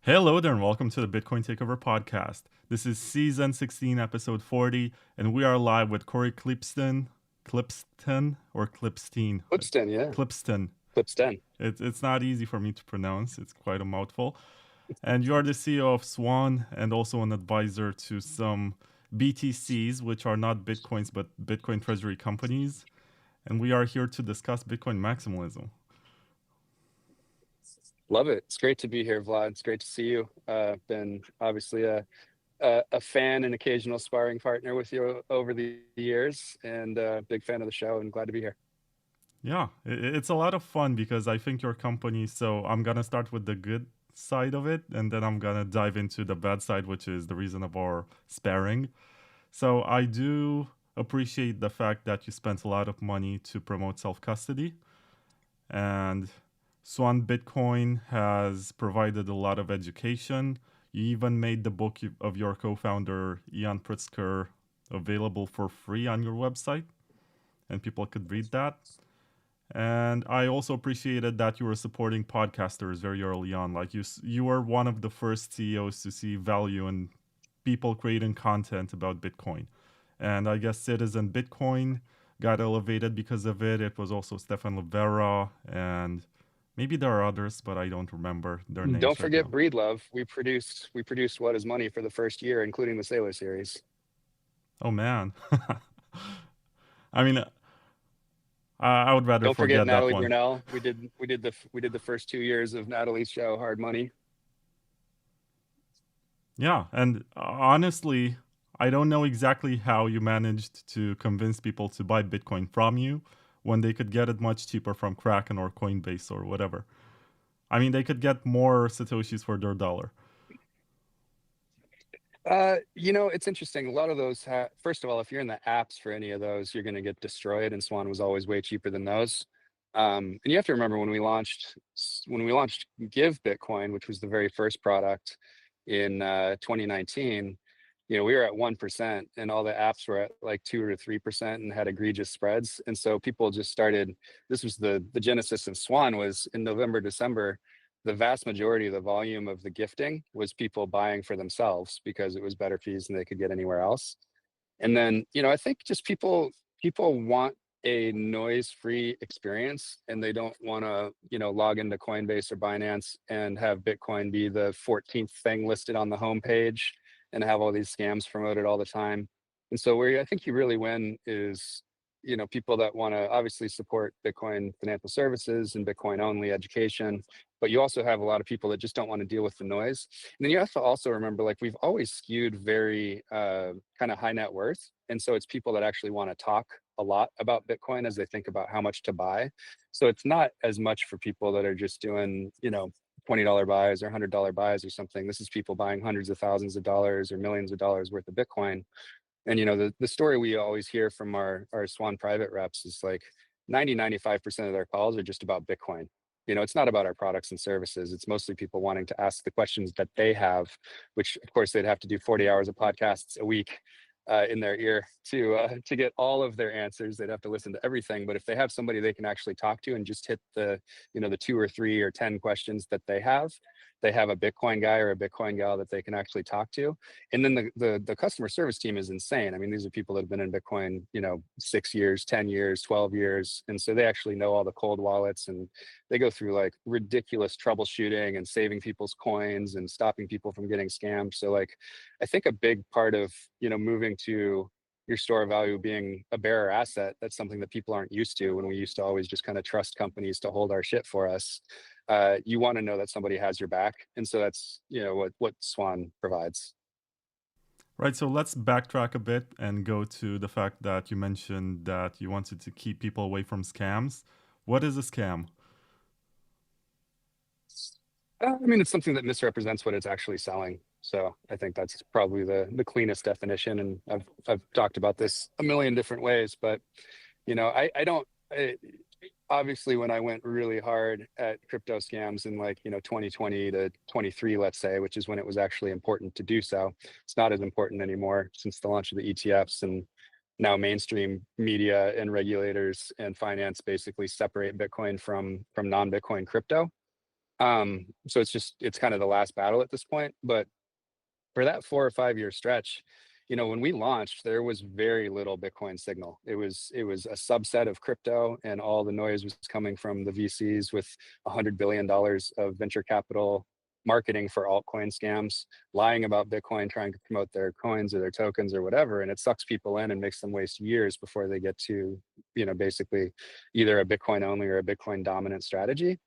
Hello there, and welcome to the Bitcoin Takeover podcast. This is season 16, episode 40, and we are live with Cory Klippsten. Klippsten or Klippstein? Klippsten, yeah. Klippsten. Klippsten. It's not easy for me to pronounce, it's quite a mouthful. And you are the CEO of Swan and also an advisor to some BTCs, which are not Bitcoins but Bitcoin Treasury Companies. And we are here to discuss Bitcoin maximalism. Love it. It's great to be here, Vlad. It's great to see you. Been obviously a fan and occasional sparring partner with you over the years, and big fan of the show and glad to be here. Yeah, it's a lot of fun because I think your company. So I'm gonna start with the good side of it, and then I'm gonna dive into the bad side, which is the reason of our sparring. So I do appreciate the fact that you spent a lot of money to promote self custody, and Swan Bitcoin has provided a lot of education. You even made the book of your co-founder Ian Pritzker available for free on your website, and people could read that. And I also appreciated that you were supporting podcasters very early on. Like you were one of the first CEOs to see value in people creating content about Bitcoin. And I guess Citizen Bitcoin got elevated because of it. It was also Stefan Livera, and maybe there are others, but I don't remember their Don't names right forget now. Breedlove. We produced What Is Money for the first year, including the Sailor series. Oh man. I mean, I would rather Don't forget forget that Natalie one. Brunell. We did the first 2 years of Natalie's show, Hard Money. Yeah, and honestly, I don't know exactly how you managed to convince people to buy Bitcoin from you when they could get it much cheaper from Kraken or Coinbase or whatever. I mean, they could get more Satoshis for their dollar. It's interesting. A lot of those first of all, if you're in the apps for any of those, you're going to get destroyed, and Swan was always way cheaper than those. And you have to remember when we launched Give Bitcoin, which was the very first product in 2019, we were at 1% and all the apps were at like 2 or 3% and had egregious spreads. And so people just started, this was the genesis of Swan was in November, December, the vast majority of the volume of the gifting was people buying for themselves because it was better fees than they could get anywhere else. And then, I think just people want a noise-free experience, and they don't want to, log into Coinbase or Binance and have Bitcoin be the 14th thing listed on the homepage and have all these scams promoted all the time. And so where I think you really win is, people that want to obviously support Bitcoin financial services and Bitcoin only education, but you also have a lot of people that just don't want to deal with the noise. And then you have to also remember, like, we've always skewed very kind of high net worth. And so it's people that actually want to talk a lot about Bitcoin as they think about how much to buy. So it's not as much for people that are just doing, $20 buys or $100 buys or something. This is people buying hundreds of thousands of dollars or millions of dollars worth of Bitcoin. And the story we always hear from our Swan private reps is like 95% of their calls are just about Bitcoin. It's not about our products and services. It's mostly people wanting to ask the questions that they have, which of course they'd have to do 40 hours of podcasts a week in their ear to get all of their answers. They'd have to listen to everything. But if they have somebody they can actually talk to and just hit the 2 or 3 or 10 questions that they have a Bitcoin guy or a Bitcoin gal that they can actually talk to. And then the customer service team is insane. I mean, these are people that have been in Bitcoin, 6 years, 10 years, 12 years. And so they actually know all the cold wallets, and they go through like ridiculous troubleshooting and saving people's coins and stopping people from getting scammed. So like, I think a big part of, moving to your store of value being a bearer asset, that's something that people aren't used to when we used to always just kind of trust companies to hold our shit for us. You want to know that somebody has your back. And so that's, what Swan provides. Right, so let's backtrack a bit and go to the fact that you mentioned that you wanted to keep people away from scams. What is a scam? I mean, it's something that misrepresents what it's actually selling. So I think that's probably the cleanest definition. And I've talked about this a million different ways, but I don't. Obviously, when I went really hard at crypto scams in like 2020 to 23, let's say, which is when it was actually important to do so, it's not as important anymore since the launch of the ETFs, and now mainstream media and regulators and finance basically separate Bitcoin from non-Bitcoin crypto. So it's kind of the last battle at this point. But for that 4 or 5 year stretch, when we launched, there was very little Bitcoin signal. It was a subset of crypto, and all the noise was coming from the VCs with $100 billion of venture capital marketing for altcoin scams, lying about Bitcoin, trying to promote their coins or their tokens or whatever, and it sucks people in and makes them waste years before they get to, basically either a Bitcoin only or a Bitcoin dominant strategy.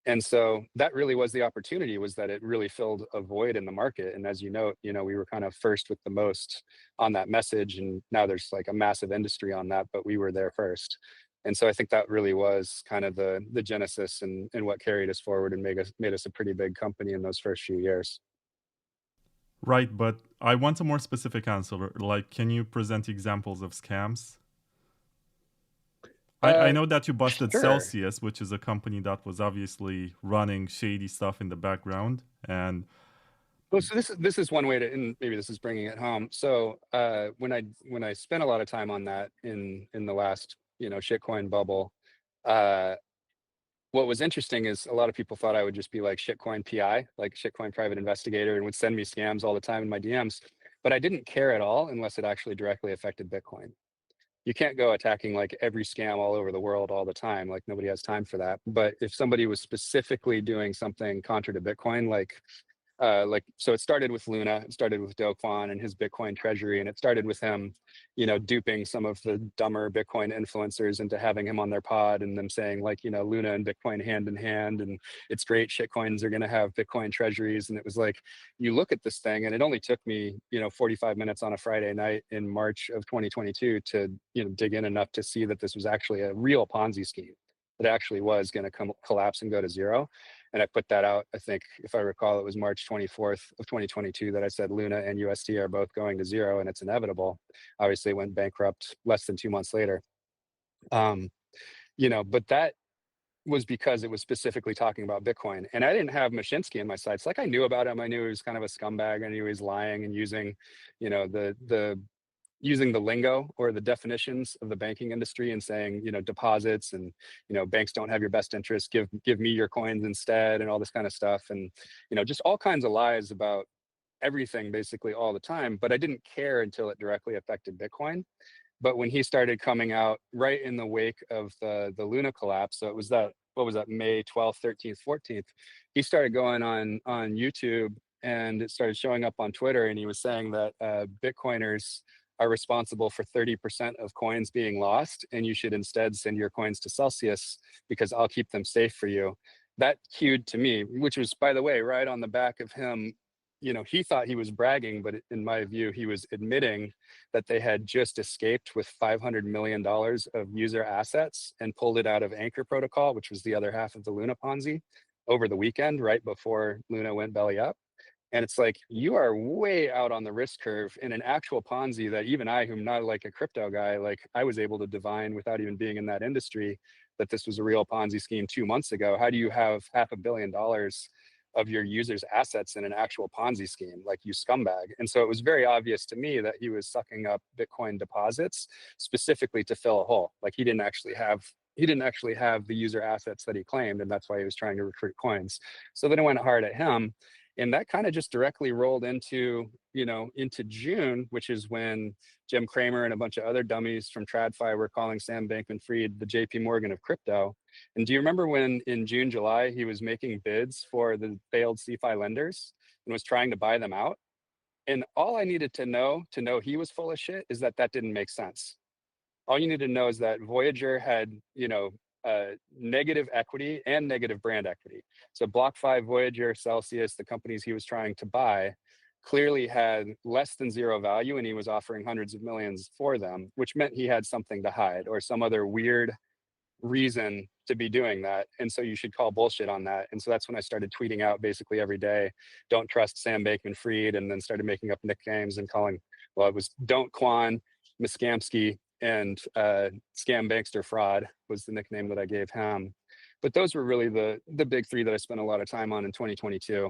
And so that really was the opportunity, was that it really filled a void in the market. And as you note, we were kind of first with the most on that message. And now there's like a massive industry on that, but we were there first. And so I think that really was kind of the genesis and what carried us forward and made us a pretty big company in those first few years. Right, but I want a more specific answer. Like, can you present examples of scams? I Uh, know that you busted sure. Celsius, which is a company that was obviously running shady stuff in the background. And Well, so this is one way to, and maybe this is bringing it home. So when I spent a lot of time on that in the last shitcoin bubble, uh, what was interesting is a lot of people thought I would just be like shitcoin PI, like shitcoin private investigator, and would send me scams all the time in my DMs. But I didn't care at all unless it actually directly affected Bitcoin. You can't go attacking like every scam all over the world all the time. Like nobody has time for that. But if somebody was specifically doing something contra to Bitcoin, so it started with Luna, it started with Do Kwon and his Bitcoin Treasury, and it started with him, duping some of the dumber Bitcoin influencers into having him on their pod and them saying like, Luna and Bitcoin hand in hand, and it's great, shitcoins are going to have Bitcoin treasuries. And it was like, you look at this thing, and it only took me, 45 minutes on a Friday night in March of 2022 to, dig in enough to see that this was actually a real Ponzi scheme. It actually was going to collapse and go to zero. And I put that out, I think, if I recall, it was March 24th of 2022 that I said Luna and UST are both going to zero and it's inevitable. Obviously, it went bankrupt less than 2 months later. Um, but that was because it was specifically talking about Bitcoin. And I didn't have Mashinsky in my sights. Like I knew about him. I knew he was kind of a scumbag. I knew he was lying and using, the using the lingo or the definitions of the banking industry and saying, deposits and, banks don't have your best interest, give me your coins instead, and all this kind of stuff. And, just all kinds of lies about everything basically all the time. But I didn't care until it directly affected Bitcoin. But when he started coming out right in the wake of the Luna collapse, so it was that, what was that, May 12th, 13th, 14th, he started going on YouTube, and it started showing up on Twitter, and he was saying that Bitcoiners are responsible for 30% of coins being lost, and you should instead send your coins to Celsius because I'll keep them safe for you. That cued to me, which was, by the way, right on the back of him. He thought he was bragging, but in my view, he was admitting that they had just escaped with $500 million of user assets and pulled it out of Anchor Protocol, which was the other half of the Luna Ponzi, over the weekend, right before Luna went belly up. And it's like, you are way out on the risk curve in an actual Ponzi that even I, who'm not like a crypto guy, like I was able to divine without even being in that industry that this was a real Ponzi scheme 2 months ago. How do you have $500 million of your users' assets in an actual Ponzi scheme, like, you scumbag? And so it was very obvious to me that he was sucking up Bitcoin deposits specifically to fill a hole. Like he didn't actually have the user assets that he claimed, and that's why he was trying to recruit coins. So then I went hard at him, and that kind of just directly rolled into June, which is when Jim Cramer and a bunch of other dummies from TradFi were calling Sam Bankman-Fried the JP Morgan of crypto. And do you remember when in June, July, he was making bids for the failed CeFi lenders and was trying to buy them out? And all I needed to know he was full of shit, is that didn't make sense. All you need to know is that Voyager had, negative equity and negative brand equity. So BlockFi, Voyager, Celsius, the companies he was trying to buy, clearly had less than zero value, and he was offering hundreds of millions for them, which meant he had something to hide or some other weird reason to be doing that. And so you should call bullshit on that. And so that's when I started tweeting out basically every day, don't trust Sam Bankman-Fried, and then started making up nicknames and calling, well, it was Don't Quan, Miscamsky, and Scam Bankster Fraud was the nickname that I gave him. But those were really the big three that I spent a lot of time on in 2022.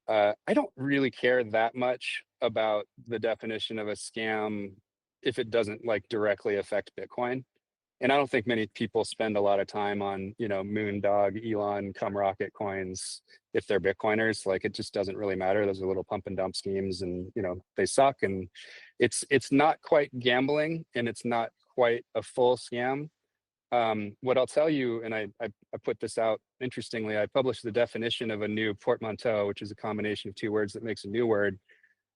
I don't really care that much about the definition of a scam if it doesn't like directly affect Bitcoin. And I don't think many people spend a lot of time on, Moondog, Elon, Come Rocket coins if they're Bitcoiners. Like, it just doesn't really matter. Those are little pump and dump schemes, and they suck. And it's not quite gambling, and it's not quite a full scam. What I'll tell you, and I put this out interestingly, I published the definition of a new portmanteau, which is a combination of two words that makes a new word.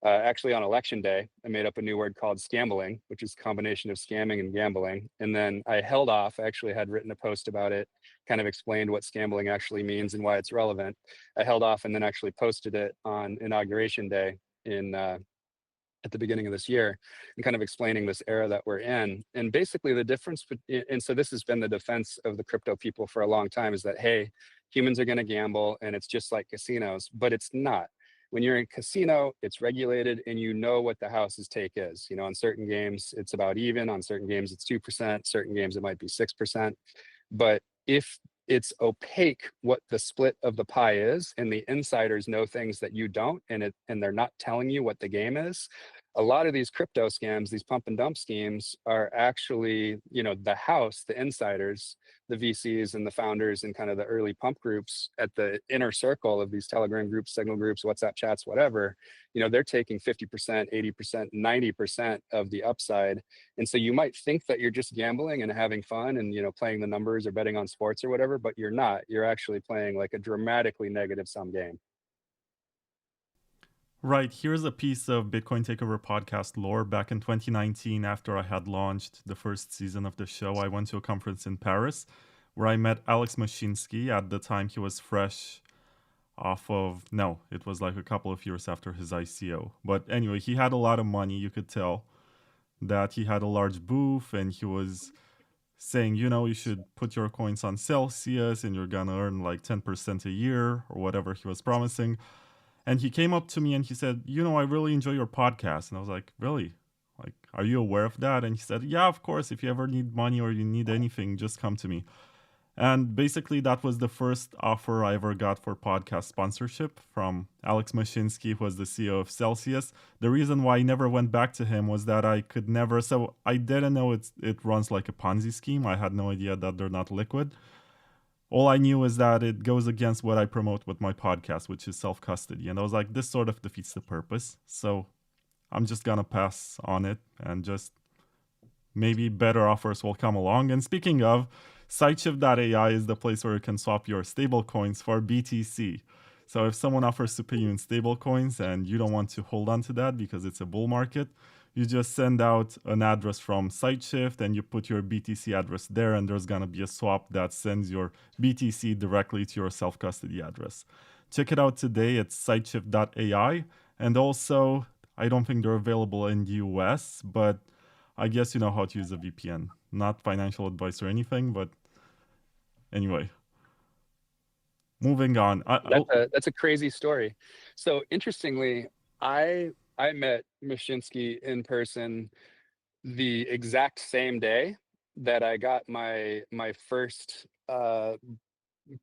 Actually, on election day, I made up a new word called scambling, which is a combination of scamming and gambling. And then I held off. I actually had written a post about it, kind of explained what scambling actually means and why it's relevant. I held off and then actually posted it on Inauguration Day in at the beginning of this year, and kind of explaining this era that we're in. And basically the difference, and so this has been the defense of the crypto people for a long time, is that, hey, humans are going to gamble and it's just like casinos, but it's not. When you're in casino, it's regulated and you know what the house's take is. On certain games, it's about even. On certain games, it's 2%. Certain games, it might be 6%. But if it's opaque what the split of the pie is, and the insiders know things that you don't, and they're not telling you what the game is. A lot of these crypto scams, these pump and dump schemes, are actually, the house, the insiders, the VCs and the founders and kind of the early pump groups at the inner circle of these Telegram groups, Signal groups, WhatsApp chats, whatever. They're taking 50%, 80%, 90% of the upside. And so you might think that you're just gambling and having fun and, playing the numbers or betting on sports or whatever, but you're not. You're actually playing like a dramatically negative sum game. Right, here's a piece of Bitcoin Takeover podcast lore. Back in 2019, after I had launched the first season of the show, I went to a conference in Paris where I met Alex Mashinsky. At the time, he was fresh off of, no, it was like a couple of years after his ICO. But anyway, he had a lot of money. You could tell that he had a large booth, and he was saying, you should put your coins on Celsius and you're gonna earn like 10% a year or whatever he was promising. And he came up to me and he said, I really enjoy your podcast. And I was like, really? Like, are you aware of that? And he said, yeah, of course. If you ever need money or you need anything, just come to me. And basically, that was the first offer I ever got for podcast sponsorship from Alex Mashinsky, who was the CEO of Celsius. The reason why I never went back to him was that I could never. So I didn't know it runs like a Ponzi scheme. I had no idea that they're not liquid. All I knew is that it goes against what I promote with my podcast, which is self-custody. And I was like, this sort of defeats the purpose. So I'm just gonna pass on it and just maybe better offers will come along. And speaking of, Sideshift.ai is the place where you can swap your stablecoins for BTC. So if someone offers to pay you in stablecoins and you don't want to hold on to that because it's a bull market, you just send out an address from Sideshift and you put your BTC address there, and there's gonna be a swap that sends your BTC directly to your self-custody address. Check it out today. It's Sideshift.ai. And also, I don't think they're available in the US, but I guess you know how to use a VPN. Not financial advice or anything, but anyway. Moving on. That's a crazy story. So interestingly, I met Mashinsky in person the exact same day that I got my first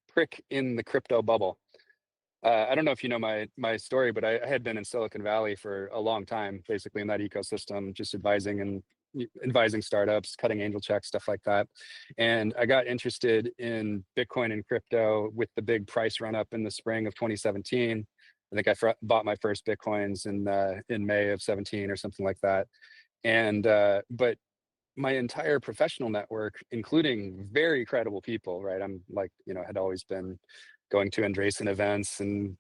prick in the crypto bubble. I don't know if you know my story, but I had been in Silicon Valley for a long time, basically in that ecosystem, just advising startups, cutting angel checks, stuff like that. And I got interested in Bitcoin and crypto with the big price run up in the spring of 2017. I think I bought my first Bitcoins in May of 17 or something like that. And but my entire professional network, including very credible people, right? I'm like, had always been going to Andreessen events and,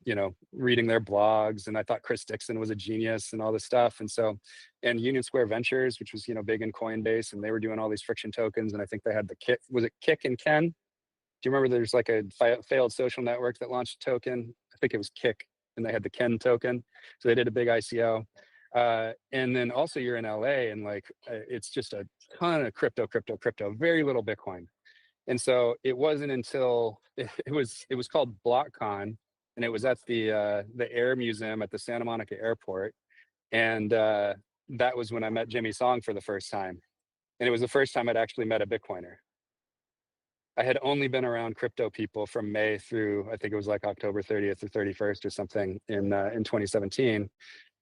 reading their blogs. And I thought Chris Dixon was a genius and all this stuff. And so, and Union Square Ventures, which was, big in Coinbase, and they were doing all these friction tokens. And I think they had the Kick, was it Kick and Ken? Do you remember there's like a failed social network that launched a token? I think it was Kick, and they had the Ken token. So they did a big ICO. And then also you're in LA, and like, it's just a ton of crypto, very little Bitcoin. And so it wasn't until it was called BlockCon, and it was at the Air Museum at the Santa Monica Airport. And that was when I met Jimmy Song for the first time. And it was the first time I'd actually met a Bitcoiner. I had only been around crypto people from May through, I think it was like October 30th or 31st or something in 2017.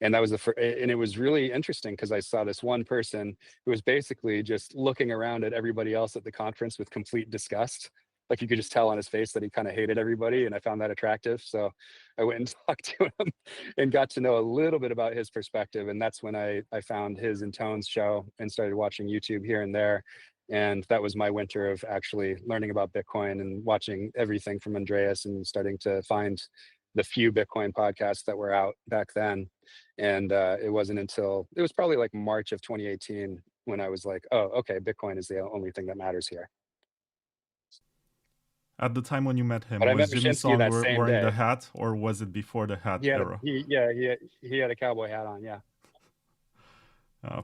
And that was and it was really interesting because I saw this one person who was basically just looking around at everybody else at the conference with complete disgust. Like you could just tell on his face that he kind of hated everybody, and I found that attractive. So I went and talked to him and got to know a little bit about his perspective. And that's when I found his and Tone's show and started watching YouTube here and there. And that was my winter of actually learning about Bitcoin and watching everything from Andreas and starting to find the few Bitcoin podcasts that were out back then. And it wasn't until it was probably like March of 2018 when I was like, oh, okay, Bitcoin is the only thing that matters here. At the time when you met But him, I met was Jimmy Mashinsky Song that same wearing the day. hat, or was it before the hat era? He had a cowboy hat on, yeah.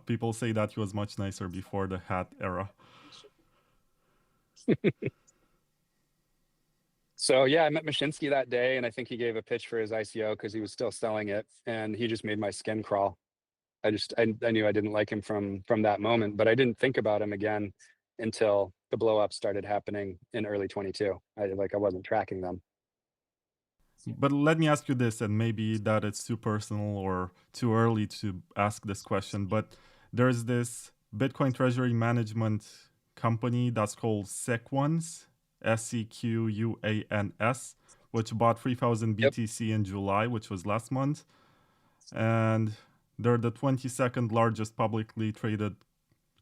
People say that he was much nicer before the hat era. So yeah, I met Mashinsky that day, and I think he gave a pitch for his ICO because he was still selling it, and he just made my skin crawl. I knew I didn't like him from that moment, but I didn't think about him again until the blow up started happening in early 22. I wasn't tracking them. But let me ask you this, and maybe that it's too personal or too early to ask this question, but there's this Bitcoin Treasury Management company that's called Sequans, SEQUANS, which bought 3,000 Yep. BTC in July, which was last month. And they're the 22nd largest publicly traded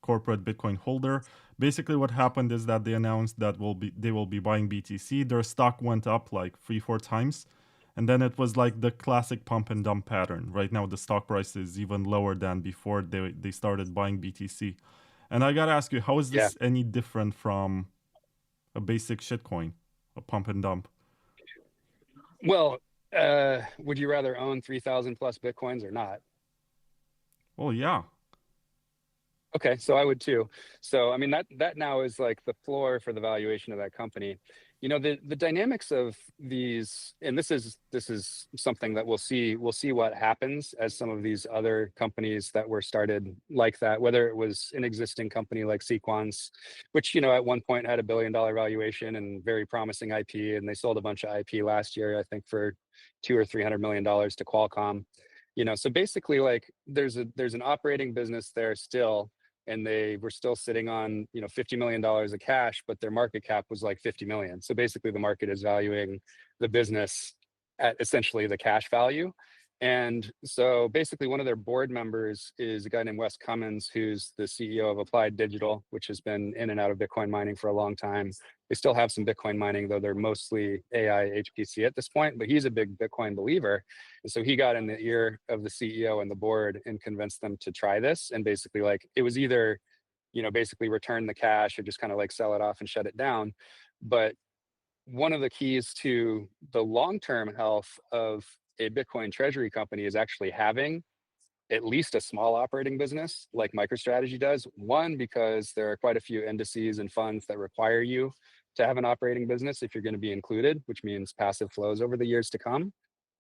corporate Bitcoin holder. Basically, what happened is that they announced that they will be buying BTC. Their stock went up like 3-4 times, and then it was like the classic pump and dump pattern. Right now, the stock price is even lower than before they started buying BTC. And I gotta ask you, how is Yeah. this any different from a basic shitcoin, a pump and dump? Well, would you rather own 3,000 plus Bitcoins or not? Well, yeah. Okay, so I would too. So I mean that now is like the floor for the valuation of that company. You know, the dynamics of these, and this is something that we'll see what happens as some of these other companies that were started like that, whether it was an existing company like Sequans, which, you know, at one point had $1 billion valuation and very promising IP, and they sold a bunch of IP last year, I think for $200 or $300 million to Qualcomm. You know, so basically like there's an operating business there still, and they were still sitting on, you know, $50 million of cash, but their market cap was like 50 million. So basically the market is valuing the business at essentially the cash value. And so basically one of their board members is a guy named Wes Cummins, who's the CEO of Applied Digital, which has been in and out of Bitcoin mining for a long time. They still have some Bitcoin mining, though they're mostly AI HPC at this point, but he's a big Bitcoin believer. And so he got in the ear of the CEO and the board and convinced them to try this. And basically, like, it was either, you know, basically return the cash or just kind of like sell it off and shut it down. But one of the keys to the long-term health of a Bitcoin treasury company is actually having at least a small operating business like MicroStrategy does. One, because there are quite a few indices and funds that require you to have an operating business if you're going to be included, which means passive flows over the years to come.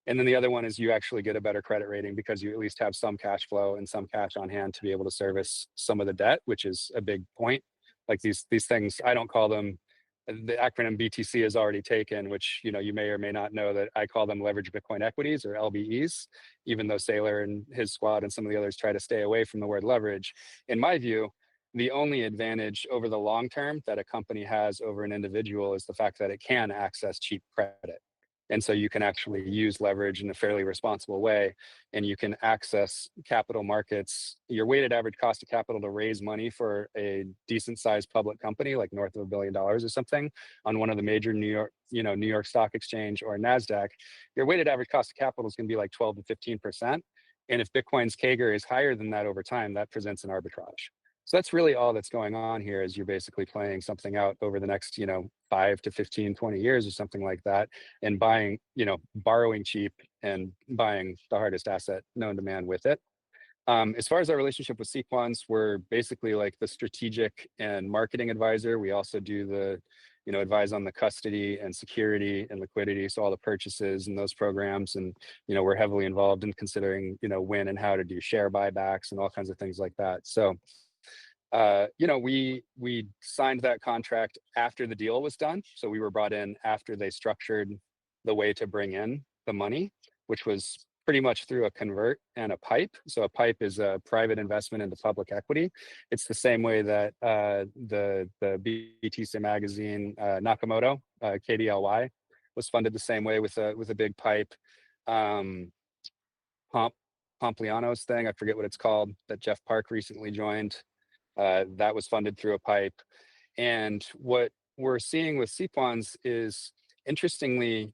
And then the other one is you actually get a better credit rating because you at least have some cash flow and some cash on hand to be able to service some of the debt, which is a big point. Like these things, I don't call them, the acronym BTC is already taken, which, you know, you may or may not know that I call them leveraged Bitcoin equities, or LBEs, even though Saylor and his squad and some of the others try to stay away from the word leverage. In my view, the only advantage over the long term that a company has over an individual is the fact that it can access cheap credit. And so you can actually use leverage in a fairly responsible way, and you can access capital markets. Your weighted average cost of capital to raise money for a decent sized public company, like north of $1 billion or something, on one of the major New York, you know, New York Stock Exchange or NASDAQ, your weighted average cost of capital is going to be like 12 to 15%. And if Bitcoin's CAGR is higher than that over time, that presents an arbitrage. So that's really all that's going on here, is you're basically playing something out over the next, you know, 5 to 15, 20 years or something like that, and buying, you know, borrowing cheap and buying the hardest asset known to man with it. As far as our relationship with Sequans, we're basically like the strategic and marketing advisor. We also do the, you know, advise on the custody and security and liquidity, so all the purchases and those programs. And, you know, we're heavily involved in considering, you know, when and how to do share buybacks and all kinds of things like that. So you know, we signed that contract after the deal was done. So we were brought in after they structured the way to bring in the money, which was pretty much through a convert and a pipe. So a pipe is a private investment into public equity. It's the same way that the BTC magazine Nakamoto KDLY was funded the same way with a big pipe. Pompliano's thing, I forget what it's called, that Jeff Park recently joined. That was funded through a pipe. And what we're seeing with Sequans is, interestingly,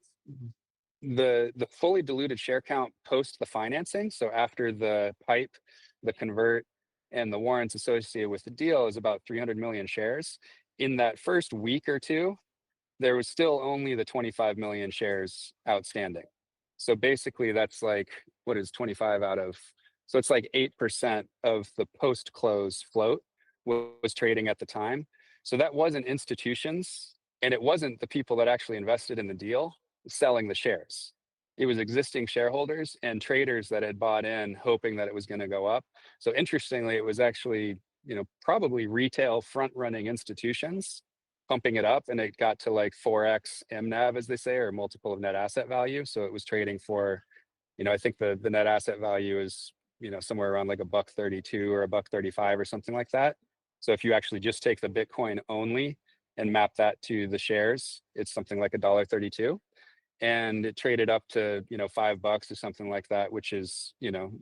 the fully diluted share count post the financing, so after the pipe, the convert, and the warrants associated with the deal, is about 300 million shares. In that first week or two, there was still only the 25 million shares outstanding. So basically that's like, what is 25 out of, so it's like 8% of the post-close float was trading at the time. So that wasn't institutions, and it wasn't the people that actually invested in the deal selling the shares. It was existing shareholders and traders that had bought in hoping that it was going to go up. So interestingly, it was actually, probably retail front-running institutions pumping it up, and it got to like 4x MNAV, as they say, or multiple of net asset value. So it was trading for, I think the net asset value is, somewhere around like $1.32 or $1.35 or something like that. So if you actually just take the Bitcoin only and map that to the shares, it's something like $1.32. And it traded up to, $5 or something like that, which is,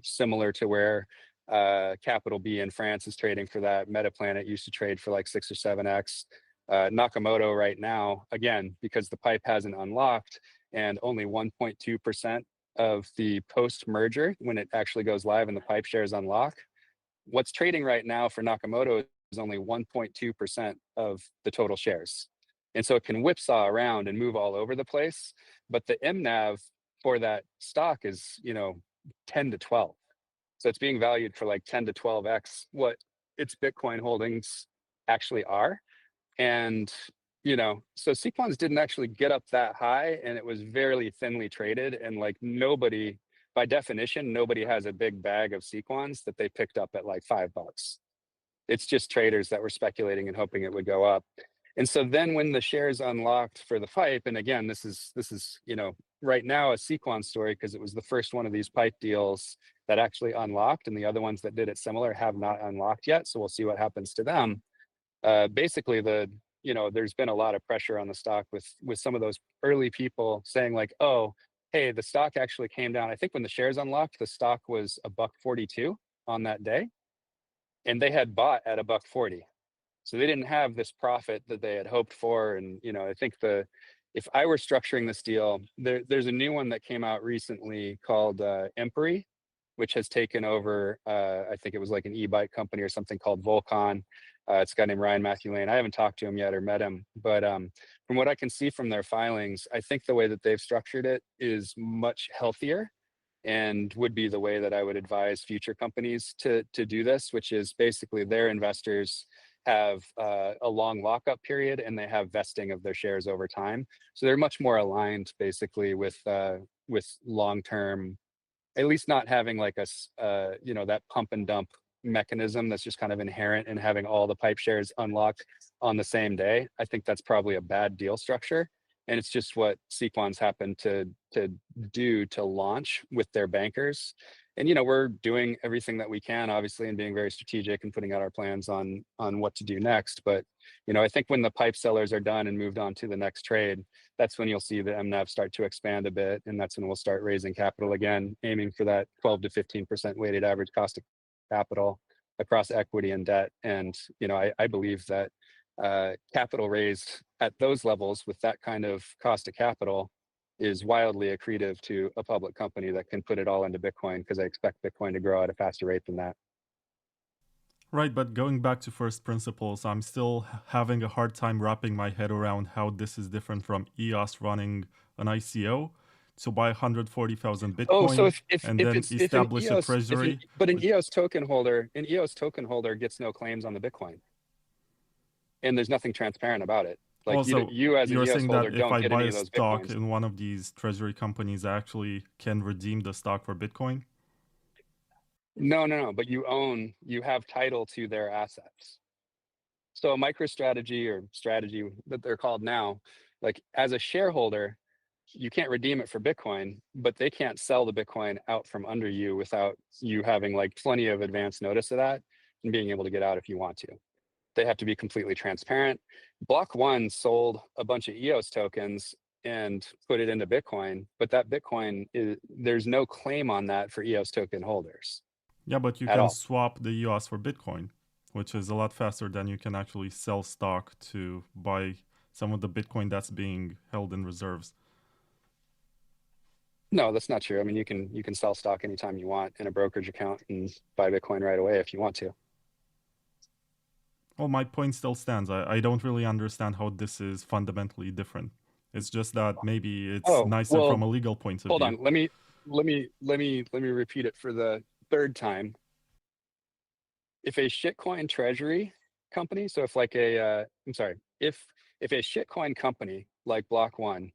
similar to where Capital B in France is trading for that. Metaplanet used to trade for like 6 or 7x. Nakamoto right now, again, because the pipe hasn't unlocked and only 1.2% of the post-merger, when it actually goes live and the pipe shares unlock, what's trading right now for Nakamoto is only 1.2% of the total shares. And so it can whipsaw around and move all over the place. But the MNAV for that stock is, 10 to 12. So it's being valued for like 10 to 12x what its Bitcoin holdings actually are. And, so Sequans didn't actually get up that high, and it was very thinly traded. And like nobody, by definition, nobody has a big bag of Sequans that they picked up at like $5. It's just traders that were speculating and hoping it would go up. And so then when the shares unlocked for the pipe, and again, this is, right now a Sequan story, because it was the first one of these pipe deals that actually unlocked, and the other ones that did it similar have not unlocked yet. So we'll see what happens to them. Basically there's been a lot of pressure on the stock with some of those early people saying like, oh, hey, the stock actually came down. I think when the shares unlocked, the stock was $1.42 on that day, and they had bought at $1.40. So they didn't have this profit that they had hoped for. And, I think if I were structuring this deal, there's a new one that came out recently called Empery, which has taken over, I think it was like an e-bike company or something called Volcon. It's a guy named Ryan Matthew Lane. I haven't talked to him yet or met him, but from what I can see from their filings, I think the way that they've structured it is much healthier, and would be the way that I would advise future companies to do this, which is basically their investors have a long lockup period, and they have vesting of their shares over time. So they're much more aligned basically with long-term, at least not having like that pump and dump mechanism that's just kind of inherent in having all the pipe shares unlocked on the same day. I think that's probably a bad deal structure. And it's just what Sequans happened to do to launch with their bankers. And we're doing everything that we can, obviously, and being very strategic and putting out our plans on what to do next. But I think when the pipe sellers are done and moved on to the next trade, that's when you'll see the MNAV start to expand a bit, and that's when we'll start raising capital again, aiming for that 12 to 15% weighted average cost of capital across equity and debt. And I believe that capital raised at those levels with that kind of cost of capital is wildly accretive to a public company that can put it all into Bitcoin, because I expect Bitcoin to grow at a faster rate than that. Right, but going back to first principles, I'm still having a hard time wrapping my head around how this is different from EOS running an ICO to buy 140,000 Oh, so Bitcoin and then if an establish a EOS, treasury. but an EOS token holder, gets no claims on the Bitcoin, and there's nothing transparent about it. Like Also, you as an you're EOS saying holder that if don't I get buy any a of those stock Bitcoins. in one of these treasury companies, I actually can redeem the stock for Bitcoin? No. But you have title to their assets. So a MicroStrategy, or strategy that they're called now, like as a shareholder, you can't redeem it for Bitcoin, but they can't sell the Bitcoin out from under you without you having like plenty of advance notice of that and being able to get out if you want to. They have to be completely transparent. Block One sold a bunch of EOS tokens and put it into Bitcoin, but that Bitcoin there's no claim on that for EOS token holders Yeah, but you at can all. swap the EOS for Bitcoin, which is a lot faster than you can actually sell stock to buy some of the Bitcoin that's being held in reserves. No, that's not true. I mean, you can sell stock anytime you want in a brokerage account and buy Bitcoin right away if you want to. Well, my point still stands. I don't really understand how this is fundamentally different. It's just that maybe it's Oh, nicer from well, a legal point of hold view. on. Let me repeat it for the third time. If a shitcoin treasury company, so if like I'm sorry, if a shitcoin company like Block One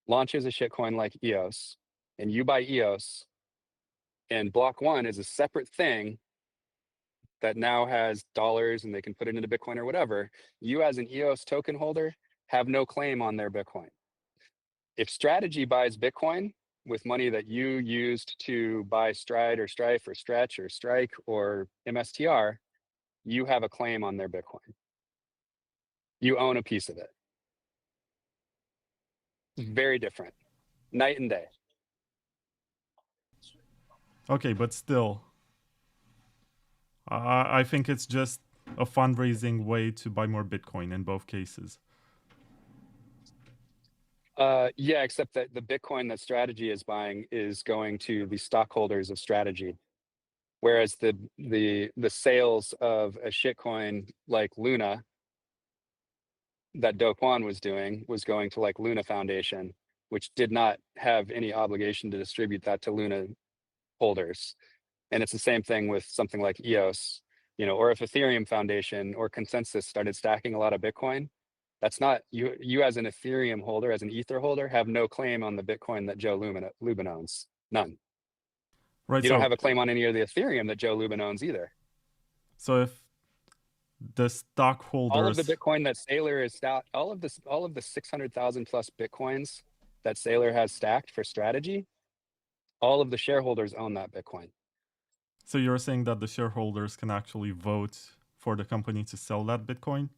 launches a shitcoin like EOS, and you buy EOS, and Block One is a separate thing that now has dollars and they can put it into Bitcoin or whatever, you as an EOS token holder have no claim on their Bitcoin. If Strategy buys Bitcoin with money that you used to buy Stride or Strife or Stretch or Strike or MSTR, you have a claim on their Bitcoin. You own a piece of it. Very different, night and day. Okay, but still, I think it's just a fundraising way to buy more Bitcoin in both cases. Yeah, except that the Bitcoin that Strategy is buying is going to the stockholders of Strategy, whereas the sales of a shitcoin like Luna that Do Kwon was doing was going to like Luna Foundation, which did not have any obligation to distribute that to Luna holders. And it's the same thing with something like EOS, or if Ethereum Foundation or Consensus started stacking a lot of Bitcoin, that's not you. You as an Ethereum holder, as an Ether holder, have no claim on the Bitcoin that Joe Lubin owns. None. Right, You don't so have a claim on any of the Ethereum that Joe Lubin owns either. if the All of the stockholders, Bitcoin that Saylor is stacked, all of the 600,000 plus Bitcoins that Saylor has stacked for Strategy, all of the shareholders own that Bitcoin. so you're saying that the shareholders can actually vote for the company to sell that Bitcoin?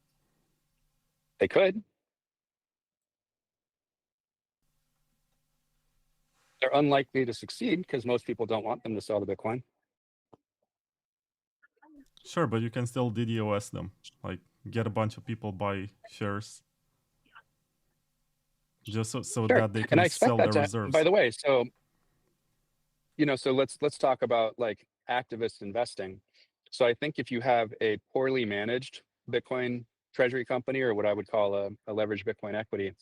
They could. They're unlikely to succeed because most people don't want them to sell the Bitcoin. Sure, but you can still DDoS them. Like, get a bunch of people buy shares just so Sure. that they And can I expect sell that their to, by reserves. the way, so, so let's talk about like activist investing. So I think if you have a poorly managed Bitcoin treasury company, or what I would call a leveraged Bitcoin equity,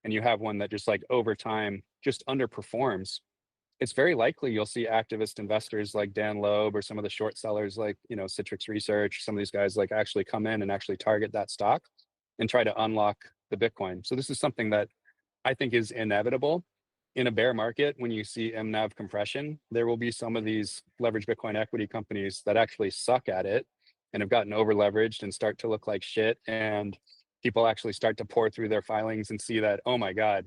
and you have one that just like over time just underperforms, it's very likely you'll see activist investors like Dan Loeb or some of the short sellers like, Citrix Research, some of these guys like actually come in and actually target that stock and try to unlock the Bitcoin. So this is something that I think is inevitable. In a bear market, when you see MNAV compression, there will be some of these leveraged Bitcoin equity companies that actually suck at it and have gotten over leveraged and start to look like shit. And people actually start to pour through their filings and see that, oh my God,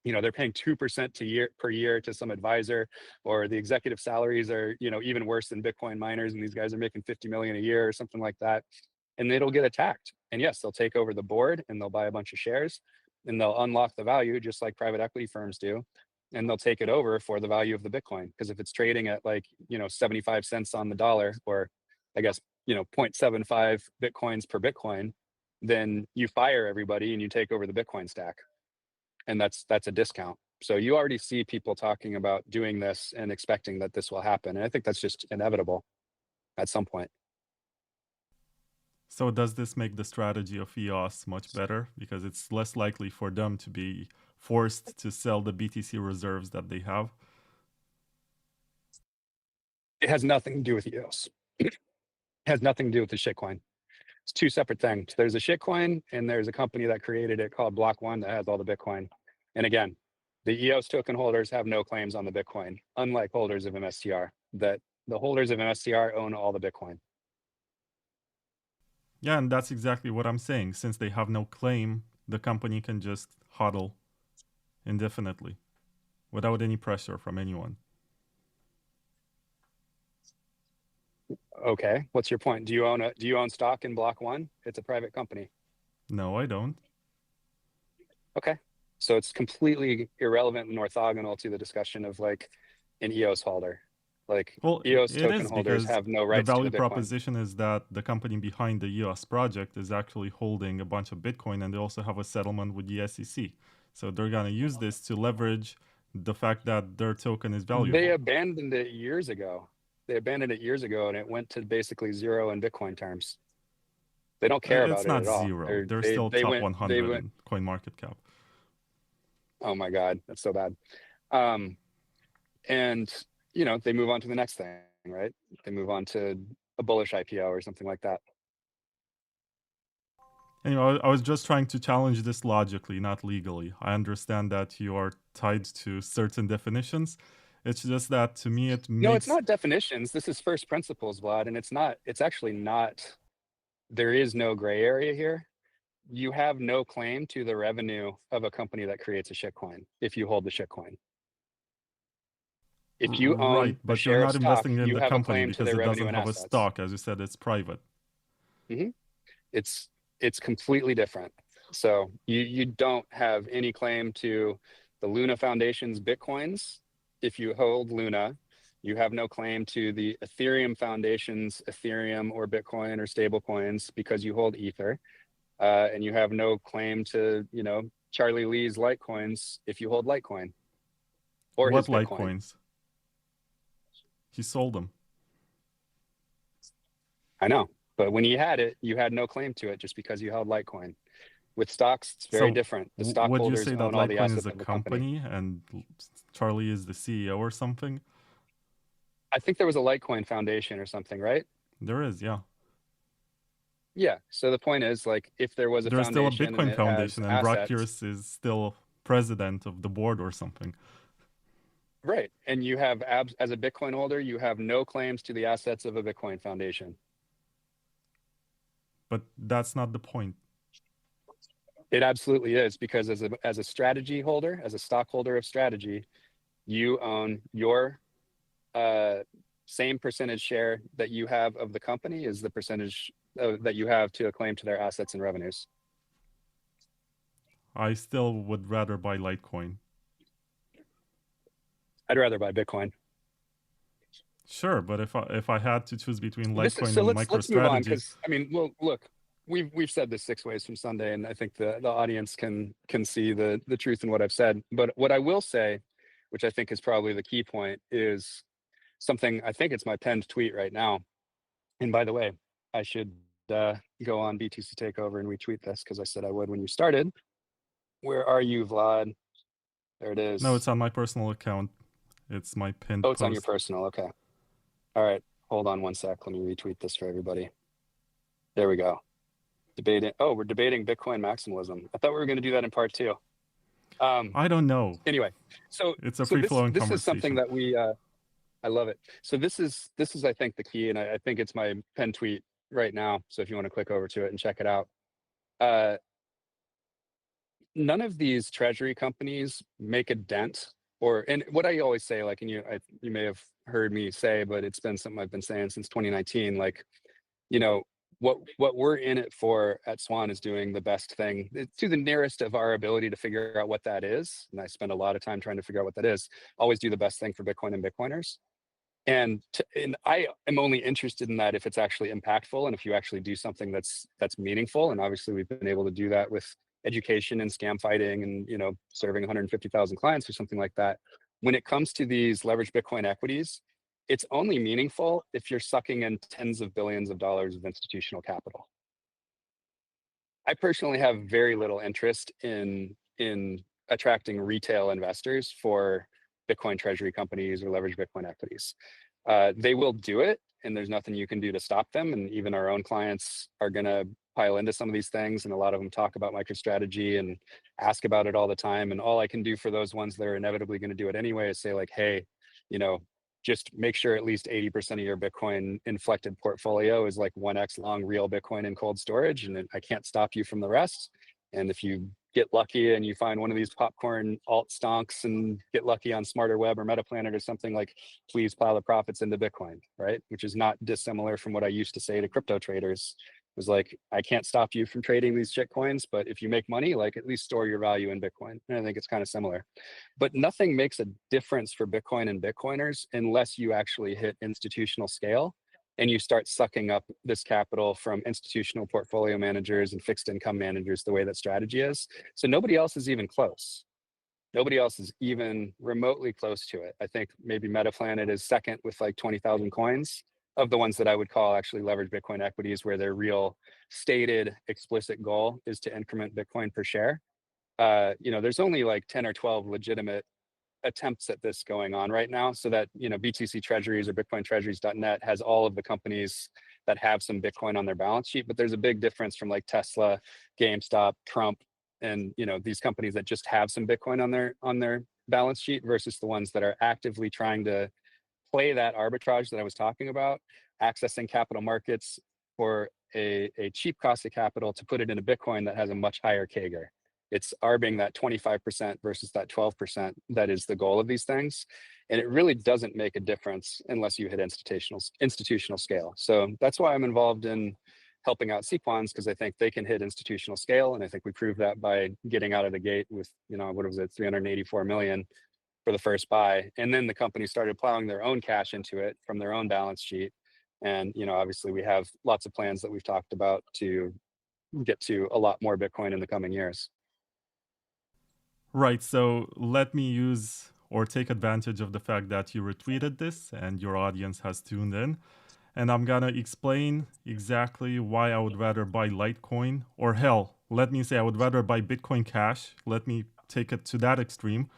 they're paying 2% per year to some advisor, or the executive salaries are, even worse than Bitcoin miners. And these guys are making 50 million a year or something like that. And it'll get attacked. And yes, they'll take over the board and they'll buy a bunch of shares and they'll unlock the value just like private equity firms do. And they'll take it over for the value of the Bitcoin. Because if it's trading at like, 75 cents on the dollar, or I guess, 0.75 Bitcoins per Bitcoin, then you fire everybody and you take over the Bitcoin stack. And that's a discount. So you already see people talking about doing this and expecting that this will happen. And I think that's just inevitable at some point. So does this make the strategy of EOS much better? Because it's less likely for them to be forced to sell the BTC reserves that they have. It has nothing to do with EOS. It has nothing to do with the shitcoin. It's two separate things. There's a shitcoin and there's a company that created it called Block One that has all the Bitcoin. And again, the EOS token holders have no claims on the Bitcoin, unlike holders of MSTR. That the holders of MSTR own all the Bitcoin. Yeah, and that's exactly what I'm saying. Since they have no claim, the company can just hodl. indefinitely without any pressure from anyone. Okay, what's your point? Do you own stock in Block One? It's a private company. No, I don't. Okay. So it's completely irrelevant and orthogonal to the discussion of like an EOS holder. Like Well, EOS it token is holders because have no the rights to value the Bitcoin. proposition is that the company behind the EOS project is actually holding a bunch of Bitcoin and they also have a settlement with the SEC. So they're going to use this to leverage the fact that their token is They valuable. abandoned it years ago. They abandoned it years ago and it went to basically zero in Bitcoin terms. They don't care It's about it not at all. zero. They're They still they top went they 100 went in coin market cap. oh my God, that's so bad. Um and you know, they move on to the next thing, right? They move on to a bullish IPO or something like that. Anyway, I was just trying to challenge this logically, not legally. I understand that you are tied to certain definitions. It's just that to me, it No, it's makes not definitions. This is first principles, Vlad, and it's actually not, there is no gray area here. You have no claim to the revenue of a company that creates a shitcoin if you hold the shitcoin. If you right, own a but you're share of not stock, investing in you the have a company claim to because their it revenue doesn't and have a assets. stock. As you said, it's private. hmm It's it's completely different. So you don't have any claim to the Luna Foundation's Bitcoins. If you hold Luna, you have no claim to the Ethereum Foundation's Ethereum or Bitcoin or stable coins because you hold Ether. And you have no claim to, you know, Charlie Lee's Litecoins if you hold Litecoin or What his Bitcoin. Litecoins? He sold them. I know. But when you had it, you had no claim to it just because you held Litecoin. With stocks, it's very So, different. The would you stockholders say that own all the Litecoin is assets a of the company. company and Charlie is the CEO or something? I think there was a Litecoin Foundation or something, right? There is, yeah. Yeah. So the point is, like, if there was a There's still a foundation and Bitcoin it has Foundation, and Brock assets, Pierce is still president of the board or something. right? And you have as a Bitcoin holder, you have no claims to the assets of a Bitcoin Foundation. But that's not the point. It absolutely is because as a strategy holder, as a stockholder of strategy, you own your uh, same percentage share that you have of the company is the percentage that you have to a claim to their assets and revenues. I still would rather buy Litecoin. I'd rather buy Bitcoin. Sure, but if I had to choose between This is Litecoin so and let's move on MicroStrategy, because I mean, well, look, we've said this 6 ways from Sunday, and I think the audience can see the truth in what I've said. But what I will say, which I think is probably the key point, is something I think it's my pinned tweet right now. And by the way, I should go on BTC Takeover and retweet this because I said I would when you started. Where are you, Vlad? There it no, is. it's on my personal account. It's my pinned Oh, it's on your post. personal. Okay. All right. Hold on one sec. Let me retweet this for everybody. There we go. Debating. Oh, we're debating Bitcoin maximalism. I thought we were going to do that in part two. Um, I don't know. anyway, so It's a so free flowing this is something conversation. that we I love it. So this is I think the key, and I think it's my pen tweet right now. So if you want to click over to it and check it out. Uh, None of these treasury companies make a dent or and what I always say, like, and you may have heard me say, but it's been something I've been saying since 2019, like, you know, what we're in it for at Swan is doing the best thing to the nearest of our ability to figure out what that is. And I spend a lot of time trying to figure out what that is. Always do the best thing for Bitcoin and Bitcoiners. And I am only interested in that if it's actually impactful and if you actually do something that's meaningful. And obviously, we've been able to do that with education and scam fighting, and serving 150,000 clients or something like that. When it comes to these leveraged Bitcoin equities, it's only meaningful if you're sucking in tens of billions of dollars of institutional capital. I personally have very little interest in attracting retail investors for Bitcoin treasury companies or leveraged Bitcoin equities. They will do it, and there's nothing you can do to stop them. And even our own clients are going to pile into some of these things, and a lot of them talk about MicroStrategy and ask about it all the time. And all I can do for those ones that are inevitably going to do it anyway is say, like, hey, you know, just make sure at least 80% of your Bitcoin inflected portfolio is like 1x long real Bitcoin in cold storage, and I can't stop you from the rest. And if you get lucky and you find one of these popcorn alt stonks and get lucky on Smarter Web or Metaplanet or something, like, please plow the profits into Bitcoin, right? Which is not dissimilar from what I used to say to crypto traders. It was like, I can't stop you from trading these shit coins, but if you make money, like, at least store your value in Bitcoin. And I think it's kind of similar. But nothing makes a difference for Bitcoin and Bitcoiners unless you actually hit institutional scale and you start sucking up this capital from institutional portfolio managers and fixed income managers the way that strategy is. So nobody else is even close. Nobody else is even remotely close to it. I think maybe Metaplanet is second with like 20,000 coins of the ones that I would call actually leveraged Bitcoin equities, where their real stated explicit goal is to increment Bitcoin per share. There's only like 10 or 12 legitimate attempts at this going on right now, so that BTC Treasuries or Bitcoin Treasuries.net has all of the companies that have some Bitcoin on their balance sheet. But there's a big difference from like Tesla, GameStop, Trump, and these companies that just have some Bitcoin on their balance sheet versus the ones that are actively trying to play that arbitrage that I was talking about, accessing capital markets for a cheap cost of capital to put it into Bitcoin that has a much higher CAGR. It's arbing that 25% versus that 12% that is the goal of these things. And it really doesn't make a difference unless you hit institutional scale. So that's why I'm involved in helping out Sequans, because I think they can hit institutional scale. And I think we proved that by getting out of the gate with, what was it, 384 million for the first buy. And then the company started plowing their own cash into it from their own balance sheet. And, obviously we have lots of plans that we've talked about to get to a lot more Bitcoin in the coming years. Right. So let me use or take advantage of the fact that you retweeted this and your audience has tuned in. And I'm going to explain exactly why I would rather buy Litecoin, or hell, let me say I would rather buy Bitcoin Cash. Let me take it to that extreme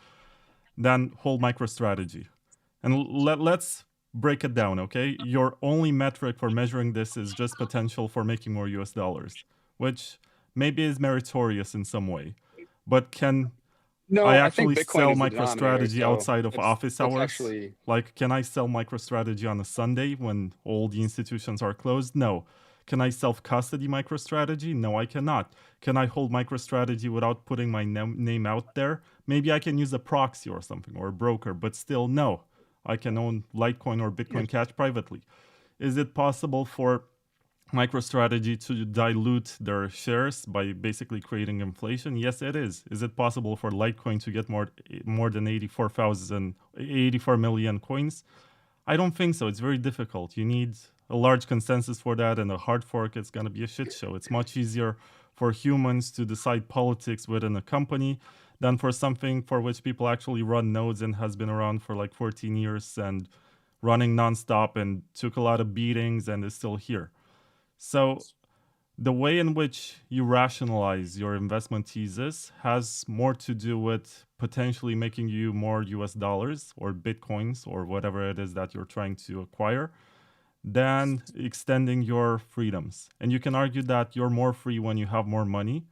than hold MicroStrategy. And let's break it down, okay? Your only metric for measuring this is just potential for making more US dollars, which maybe is meritorious in some way. But can I No, I think actually Bitcoin sell is the denominator. MicroStrategy So outside of office that's hours? actually, Like, can I sell MicroStrategy on a Sunday when all the institutions are closed? No. Can I self-custody MicroStrategy? No, I cannot. Can I hold MicroStrategy without putting my name out there? Maybe I can use a proxy or something, or a broker, but still, no. I can own Litecoin or Bitcoin Cash privately. Is it possible for MicroStrategy to dilute their shares by basically creating inflation? Yes, it is. Is it possible for Litecoin to get more than 84 million coins? I don't think so. It's very difficult. You need a large consensus for that, and a hard fork, it's going to be a shit show. It's much easier for humans to decide politics within a company than for something for which people actually run nodes and has been around for like 14 years and running nonstop and took a lot of beatings and is still here. So the way in which you rationalize your investment thesis has more to do with potentially making you more US dollars or Bitcoins or whatever it is that you're trying to acquire than extending your freedoms. And you can argue that you're more free when you have more money,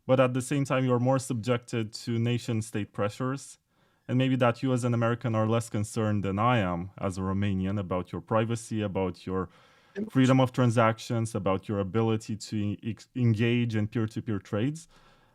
but at the same time, you're more subjected to nation state pressures. And maybe that you as an American are less concerned than I am as a Romanian about your privacy, about your freedom of transactions, about your ability to engage in peer-to-peer trades.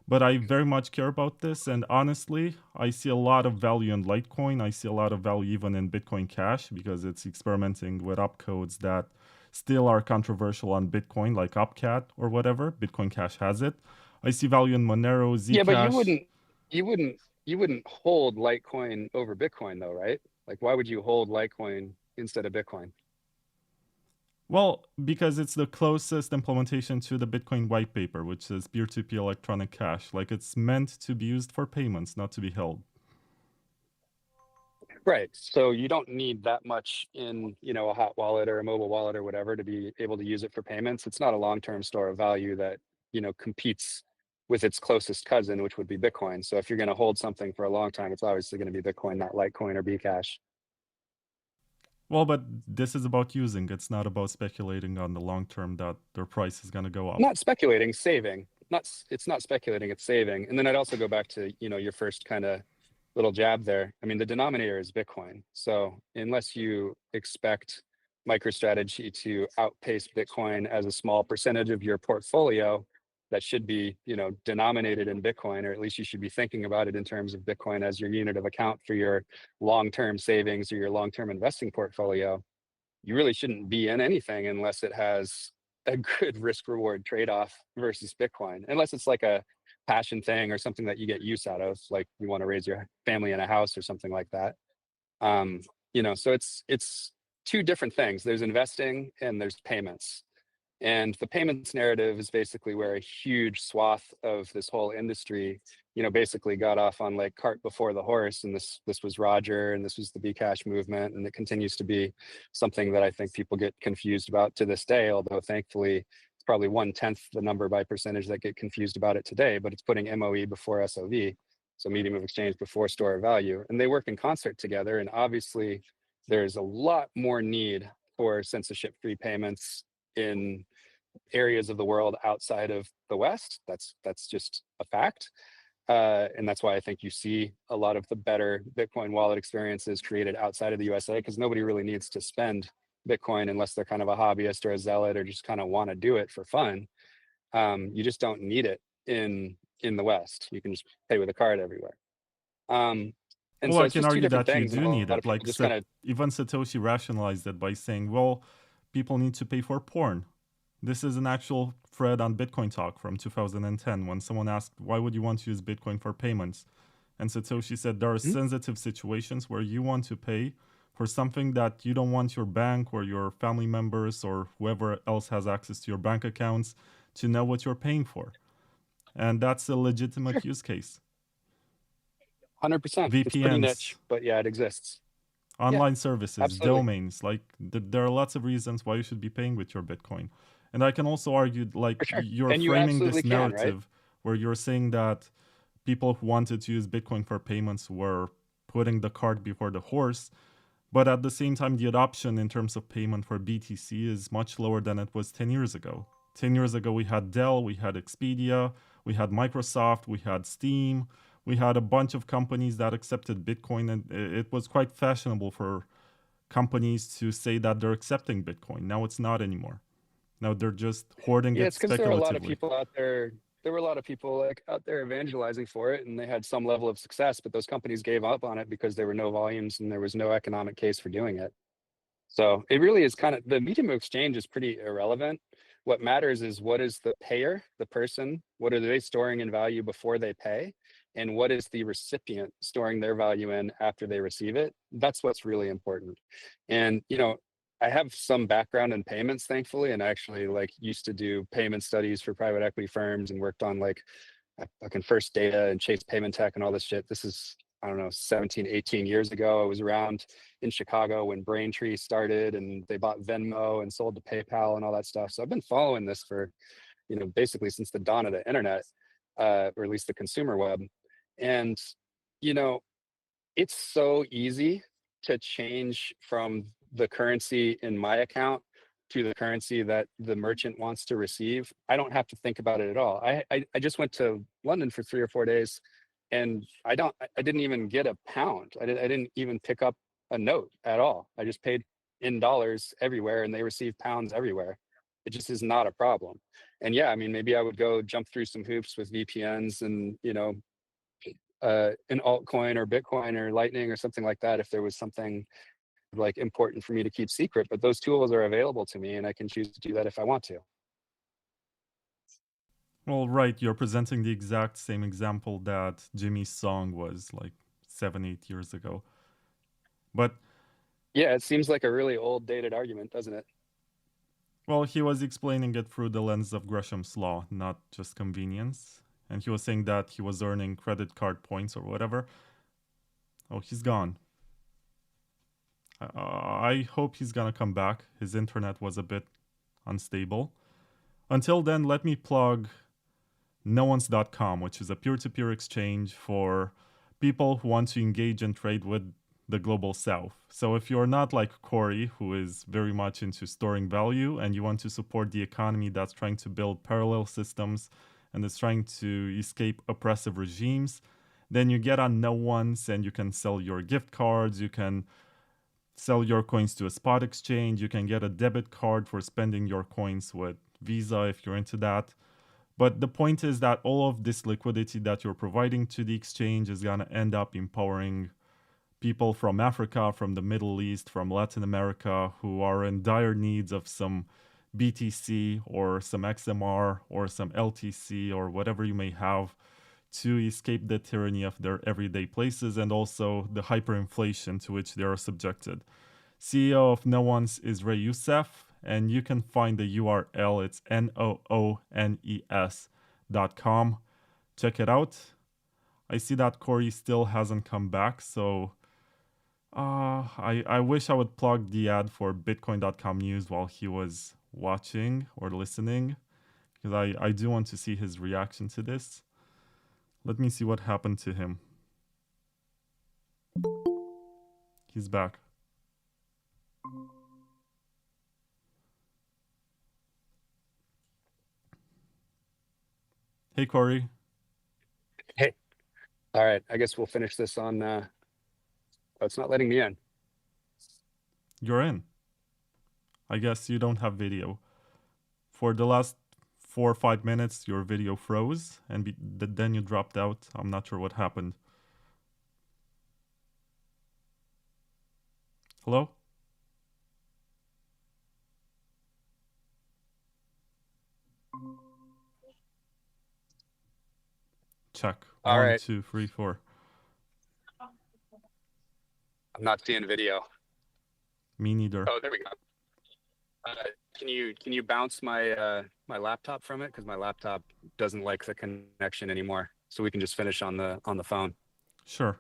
But I very much care about this, and honestly, I see a lot of value in Litecoin. I see a lot of value even in Bitcoin Cash because it's experimenting with opcodes that still are controversial on Bitcoin, like Opcat or whatever. Bitcoin Cash has it. I see value in Monero, yeah, but Zcash. you wouldn't hold Litecoin over Bitcoin though, right? Like, why would you hold Litecoin instead of Bitcoin? Well, because it's the closest implementation to the Bitcoin white paper, which is peer-to-peer electronic cash. Like it's meant to be used for payments, not to be held. Right. So you don't need that much in, a hot wallet or a mobile wallet or whatever to be able to use it for payments. It's not a long-term store of value that, competes with its closest cousin, which would be Bitcoin. So if you're going to hold something for a long time, it's obviously going to be Bitcoin, not Litecoin or Bcash. Well, but this is about using. It's not about speculating on the long term that their price is going to go up. Not speculating, saving. It's not speculating, it's saving. And then I'd also go back to, your first kind of little jab there. I mean, the denominator is Bitcoin. So unless you expect MicroStrategy to outpace Bitcoin as a small percentage of your portfolio, that should be, denominated in Bitcoin, or at least you should be thinking about it in terms of Bitcoin as your unit of account for your long-term savings or your long-term investing portfolio, you really shouldn't be in anything unless it has a good risk reward trade-off versus Bitcoin, unless it's like a passion thing or something that you get use out of, like you want to raise your family in a house or something like that. So it's two different things. There's investing and there's payments. And the payments narrative is basically where a huge swath of this whole industry, basically got off on like cart before the horse. And this was Roger, and this was the Bcash movement, and it continues to be something that I think people get confused about to this day. Although thankfully, it's probably 1/10 the number by percentage that get confused about it today. But it's putting MOE before SOV, so medium of exchange before store of value, and they work in concert together. And obviously, there's a lot more need for censorship-free payments in areas of the world outside of the West. That's just a fact. And that's why I think you see a lot of the better Bitcoin wallet experiences created outside of the USA, because nobody really needs to spend Bitcoin unless they're kind of a hobbyist or a zealot or just kind of want to do it for fun. You just don't need it in the West. You can just pay with a card everywhere. And Well, so I it's can just two argue different that you things, and do a need lot it. of people Like just kind of even Satoshi rationalized it by saying, well, people need to pay for porn. This is an actual thread on Bitcoin Talk from 2010 when someone asked, why would you want to use Bitcoin for payments? And Satoshi said, there are sensitive situations where you want to pay for something that you don't want your bank or your family members or whoever else has access to your bank accounts to know what you're paying for. And that's a legitimate use case. 100%. It's pretty VPNs, niche, but yeah, it exists. Yeah, online services, absolutely. domains, like there are lots of reasons why you should be paying with your Bitcoin. And I can also argue, like, For sure. you're And you framing absolutely this can, right? narrative where you're saying that people who wanted to use Bitcoin for payments were putting the cart before the horse. But at the same time, the adoption in terms of payment for BTC is much lower than it was 10 years ago. 10 years ago, we had Dell, we had Expedia, we had Microsoft, we had Steam, we had a bunch of companies that accepted Bitcoin, and it was quite fashionable for companies to say that they're accepting Bitcoin. Now it's not anymore. Now they're just hoarding Yeah, it it's because there are a lot of speculatively. people out there. There were a lot of people like out there evangelizing for it, and they had some level of success, but those companies gave up on it because there were no volumes and there was no economic case for doing it. So it really is kind of, the medium of exchange is pretty irrelevant. What matters is, what is the payer, the person, what are they storing in value before they pay? And what is the recipient storing their value in after they receive it? That's what's really important. And, I have some background in payments, thankfully, and actually like used to do payment studies for private equity firms and worked on like fucking First Data and Chase Payment Tech and all this shit. This is, I don't know, 17, 18 years ago. I was around in Chicago when Braintree started, and they bought Venmo and sold to PayPal and all that stuff. So I've been following this for, basically since the dawn of the internet, or at least the consumer web. And, you know, it's so easy to change from the currency in my account to the currency that the merchant wants to receive. I don't have to think about it at all. I just went to London for 3 or 4 days, and I didn't even get a pound. I didn't even pick up a note at all. I just paid in dollars everywhere, and they received pounds everywhere. It just is not a problem. And yeah, I mean, maybe I would go jump through some hoops with VPNs and, an altcoin or Bitcoin or Lightning or something like that if there was something like important for me to keep secret. But those tools are available to me, and I can choose to do that if I want to. Well, right, you're presenting the exact same example that Jimmy's song was like 7, 8 years ago. But, Yeah, it seems like a really old dated argument, doesn't it? well, he was explaining it through the lens of Gresham's law, not just convenience. And he was saying that he was earning credit card points or whatever. Oh, he's gone. I hope he's gonna come back. His internet was a bit unstable. Until then, let me plug noons.com, which is a peer-to-peer exchange for people who want to engage and trade with the global south. So if you're not like Cory, who is very much into storing value, and you want to support the economy that's trying to build parallel systems and is trying to escape oppressive regimes, then you get on No One's and you can sell your gift cards, you can sell your coins to a spot exchange, you can get a debit card for spending your coins with Visa if you're into that. But the point is that all of this liquidity that you're providing to the exchange is going to end up empowering people from Africa, from the Middle East, from Latin America who are in dire needs of some BTC or some XMR or some LTC or whatever you may have to escape the tyranny of their everyday places and also the hyperinflation to which they are subjected. CEO of No One's is Ray Youssef, and you can find the URL. It's noones.com. Check it out. I see that Cory still hasn't come back, so I wish I would plug the ad for Bitcoin.com news while he was watching or listening, because I do want to see his reaction to this. Let me see what happened to him. He's back. Hey, Cory. Hey, all right. I guess we'll finish this on. Oh, it's not letting me in. You're in. I guess you don't have video. For the last 4 or 5 minutes, your video froze, and then you dropped out. I'm not sure what happened. Hello? Check. All 1, right. 2, 3, 4. I'm not seeing video. Me neither. Oh, there we go. Can you bounce my my laptop from it, because my laptop doesn't like the connection anymore, so we can just finish on the phone. Sure.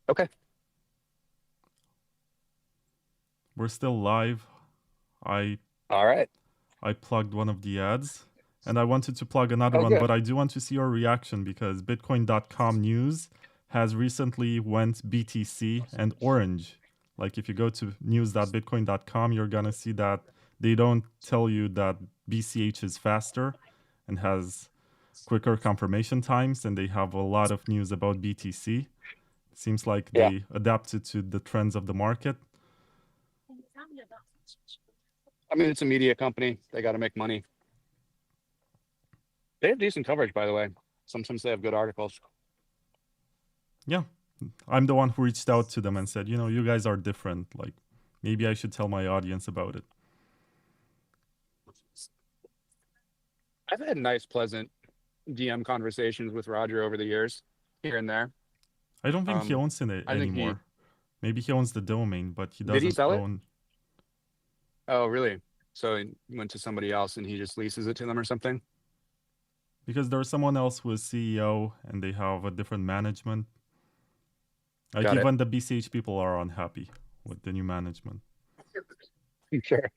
Okay. We're still live. I All right. plugged one of the ads, and I wanted to plug another Oh, one, good. but I do want to see your reaction because Bitcoin.com news has recently went BTC and orange. Like if you go to news.bitcoin.com, you're gonna see that they don't tell you that BCH is faster and has quicker confirmation times, and they have a lot of news about BTC. It seems like Yeah. they adapted to the trends of the market. I mean, it's a media company. They got to make money. They have decent coverage, by the way. Sometimes they have good articles. Yeah, I'm the one who reached out to them and said, you guys are different. Like, maybe I should tell my audience about it. I've had nice, pleasant DM conversations with Roger over the years, here and there. I don't think he owns it I think he anymore. Maybe he owns the domain, but he did he doesn't sell it? own. Oh, really? So he went to somebody else and he just leases it to them or something? Because there's someone else who is CEO and they have a different management. Like, Got it. even the BCH people are unhappy with the new management. Sure.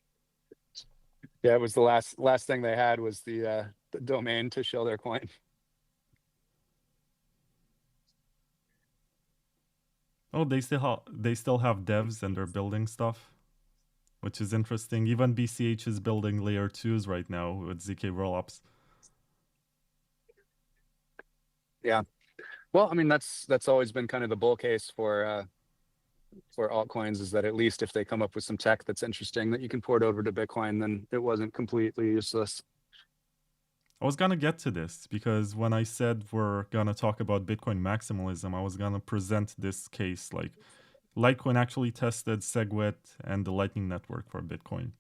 Yeah, it was the last thing they had was the domain to show their coin. Oh, they still have devs and they're building stuff, which is interesting. Even BCH is building layer 2s right now with ZK rollups. Yeah. Well, I mean, that's always been kind of the bull case for altcoins, is that at least if they come up with some tech that's interesting that you can port over to Bitcoin, then it wasn't completely useless. I was gonna get to this because when I said we're gonna talk about Bitcoin maximalism, I was gonna present this case. Like, Litecoin actually tested SegWit and the Lightning Network for Bitcoin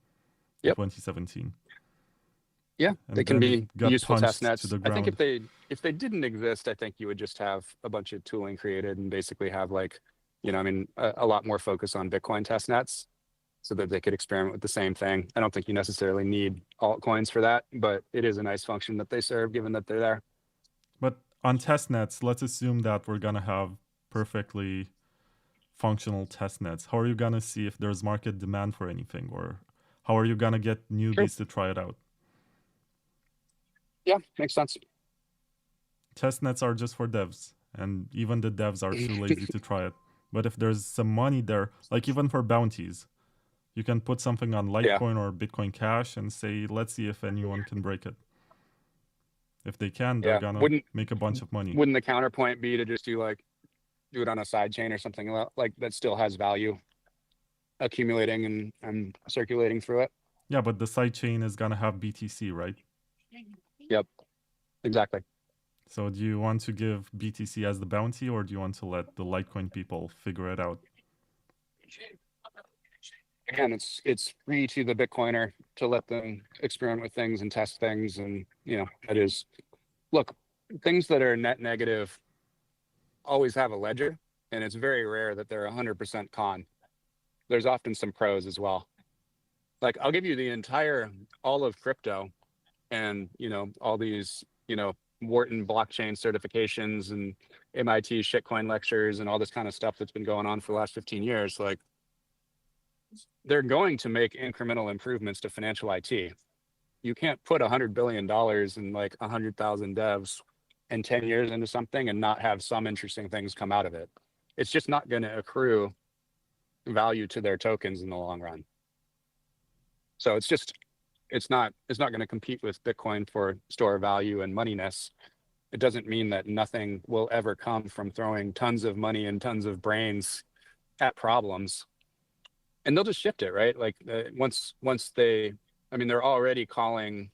in Yep. 2017, Yeah, they and can then it be got useful test punched to nets. the I think ground. if they didn't exist, I think you would just have a bunch of tooling created and basically have, like, I mean, a lot more focus on Bitcoin test nets so that they could experiment with the same thing. I don't think you necessarily need altcoins for that, but it is a nice function that they serve given that they're there. But on testnets, let's assume that we're gonna have perfectly functional testnets. How are you gonna see if there's market demand for anything, or how are you gonna get True. newbies to try it out? Yeah, makes sense. Testnets are just for devs, and even the devs are too lazy to try it. But if there's some money there, like even for bounties, you can put something on Yeah, Litecoin or Bitcoin Cash and say, let's see if anyone can break it. If they can, they're yeah. gonna make a bunch of money. Wouldn't the counterpoint be to just do it on a side chain or something like that still has value accumulating and circulating through it? Yeah, but the side chain is gonna have BTC, right? Yep, exactly. So do you want to give BTC as the bounty, or do you want to let the Litecoin people figure it out? Again, it's free to the Bitcoiner to let them experiment with things and test things, and it is. Look, things that are net negative always have a ledger, and it's very rare that they're 100% con. There's often some pros as well. Like I'll give you the entire all of crypto, and all these Wharton blockchain certifications and MIT shitcoin lectures and all this kind of stuff that's been going on for the last 15 years. Like they're going to make incremental improvements to financial IT. You can't put $100 billion and like 100,000 devs and 10 years into something and not have some interesting things come out of it. It's just not going to accrue value to their tokens in the long run. So it's not going to compete with Bitcoin for store value and moneyness. It doesn't mean that nothing will ever come from throwing tons of money and tons of brains at problems, and they'll just shift it, right? Like once they, I mean, they're already calling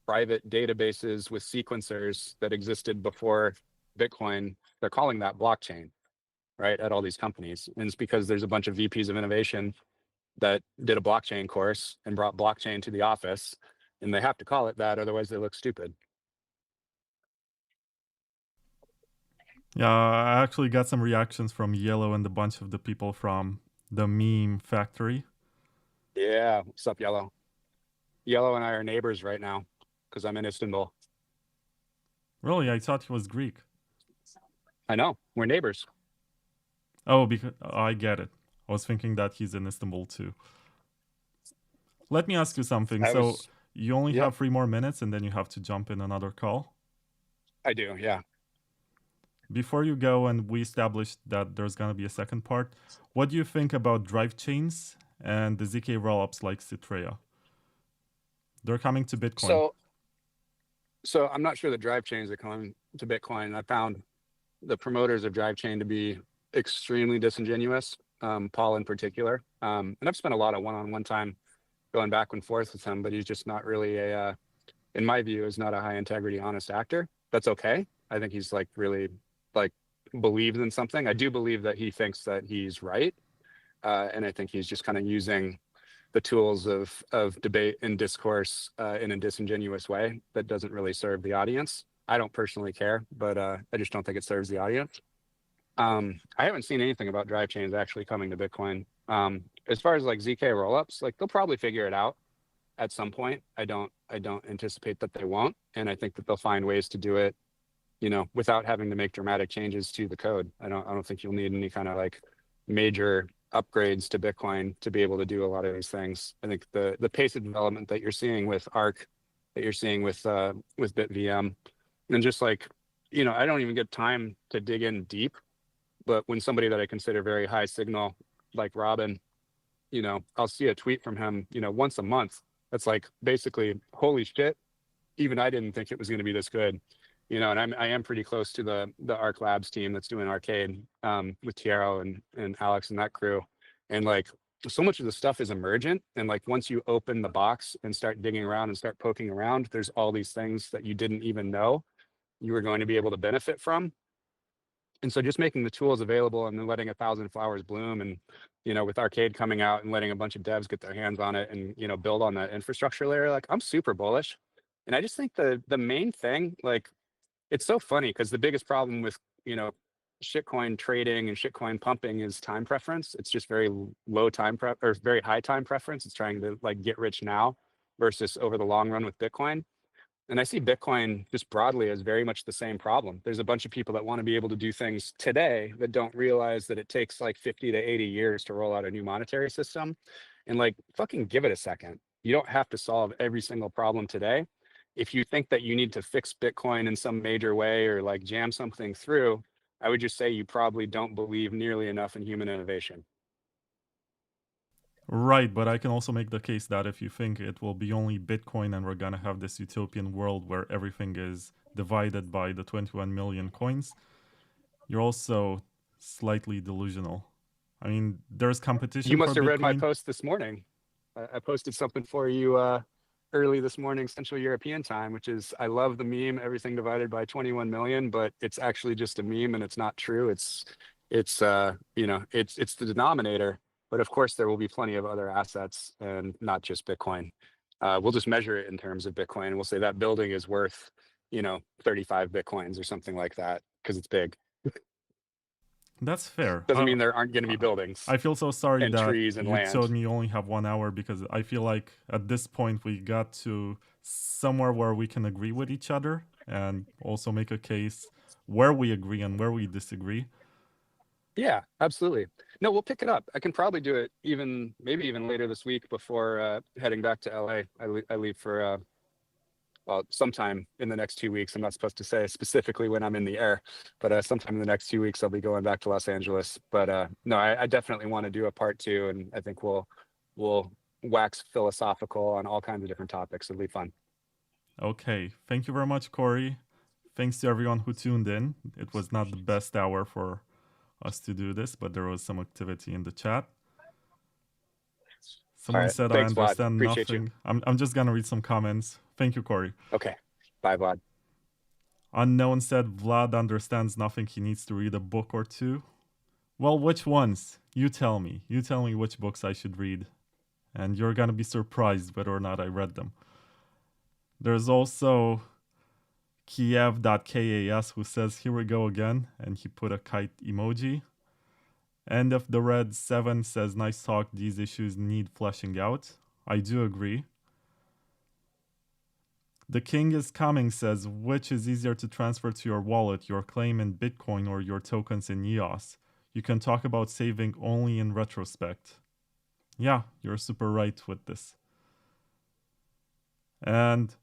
private databases with sequencers that existed before Bitcoin, they're calling that blockchain, right? At all these companies. And it's because there's a bunch of VPs of innovation that did a blockchain course and brought blockchain to the office, and they have to call it that, otherwise they look stupid. Yeah, I actually got some reactions from Yellow and a bunch of the people from the meme factory. Yeah, what's up, Yellow? Yellow and I are neighbors right now because I'm in Istanbul. Really, I thought he was Greek. I know, we're neighbors. Oh, because I get it. I was thinking that he's in Istanbul too. Let me ask you something. I So was, you only yep, have 3 more minutes, and then you have to jump in another call. I do. Yeah. Before you go, and we established that there's gonna be a second part, what do you think about drive chains and the ZK rollups like Citrea? They're coming to Bitcoin. So, I'm not sure the drive chains are coming to Bitcoin. I found the promoters of drive chain to be extremely disingenuous, Paul in particular. And I've spent a lot of one-on-one time going back and forth with him, but he's just not really in my view, is not a high integrity, honest actor. That's okay. I think he's like really like believes in something. I do believe that he thinks that he's right. And I think he's just kind of using the tools of debate and discourse in a disingenuous way that doesn't really serve the audience. I don't personally care, but I just don't think it serves the audience. I haven't seen anything about drive chains actually coming to Bitcoin. As far as like ZK rollups, like they'll probably figure it out at some point. I don't anticipate that they won't, and I think that they'll find ways to do it, without having to make dramatic changes to the code. I don't think you'll need any kind of like major upgrades to Bitcoin to be able to do a lot of these things. I think the pace of development that you're seeing with Arc, that you're seeing with BitVM, and just like, I don't even get time to dig in deep, but when somebody that I consider very high signal, like Robin, I'll see a tweet from him, once a month. That's like basically, holy shit, even I didn't think it was going to be this good. And I am pretty close to the Arc Labs team that's doing Arcade, with Tiero and Alex and that crew. And like so much of the stuff is emergent. And like once you open the box and start digging around and start poking around, there's all these things that you didn't even know you were going to be able to benefit from. And so just making the tools available and then letting 1,000 flowers bloom, and with Arcade coming out and letting a bunch of devs get their hands on it and build on that infrastructure layer, like I'm super bullish. And I just think the main thing, like, it's so funny because the biggest problem with shitcoin trading and shitcoin pumping is time preference. It's just very low time prep or very high time preference. It's trying to like get rich now versus over the long run with Bitcoin. And I see Bitcoin just broadly as very much the same problem. There's a bunch of people that want to be able to do things today that don't realize that it takes like 50 to 80 years to roll out a new monetary system. And like, fucking give it a second. You don't have to solve every single problem today. If you think that you need to fix Bitcoin in some major way or like jam something through, I would just say you probably don't believe nearly enough in human innovation. Right, but I can also make the case that if you think it will be only Bitcoin and we're gonna have this utopian world where everything is divided by the 21 million coins, you're also slightly delusional. I mean, there's You competition for must have read my Bitcoin. post this morning. I posted something for you early this morning Central European time, which is, I love the meme, everything divided by 21 million, but it's actually just a meme and it's not true. It's the denominator, but of course there will be plenty of other assets and not just Bitcoin. We'll just measure it in terms of Bitcoin. We'll say that building is worth, 35 Bitcoins or something like that because it's big. That's fair. Doesn't mean there aren't going to be I buildings I feel so sorry and that trees and you told land. me you only have 1 hour because I feel like at this point we got to somewhere where we can agree with each other and also make a case where we agree and where we disagree. Yeah, absolutely. No, we'll pick it up. I can probably do it maybe even later this week before heading back to LA. I leave for well, sometime in the next 2 weeks. I'm not supposed to say specifically when I'm in the air, but sometime in the next 2 weeks I'll be going back to Los Angeles. But no, I definitely want to do a part two, and I think we'll wax philosophical on all kinds of different topics. It'll be fun. Okay, thank you very much, Cory. Thanks to everyone who tuned in. It was not the best hour for us to do this, but there was some activity in the chat. All Someone right. said, I Thanks, Vlad. understand Appreciate you. nothing. I'm just gonna read some comments. Thank you, Cory. Okay. Bye, Vlad. Unknown said, Vlad understands nothing. He needs to read a book or two. Well, which ones? You tell me. You tell me which books I should read. And you're gonna be surprised whether or not I read them. There's also Kiev.kas who says, here we go again. And he put a kite emoji. End of the Red 7 says, nice talk. These issues need fleshing out. I do agree. The King is Coming says, which is easier to transfer to your wallet, your claim in Bitcoin or your tokens in EOS? You can talk about saving only in retrospect. Yeah, you're super right with this. And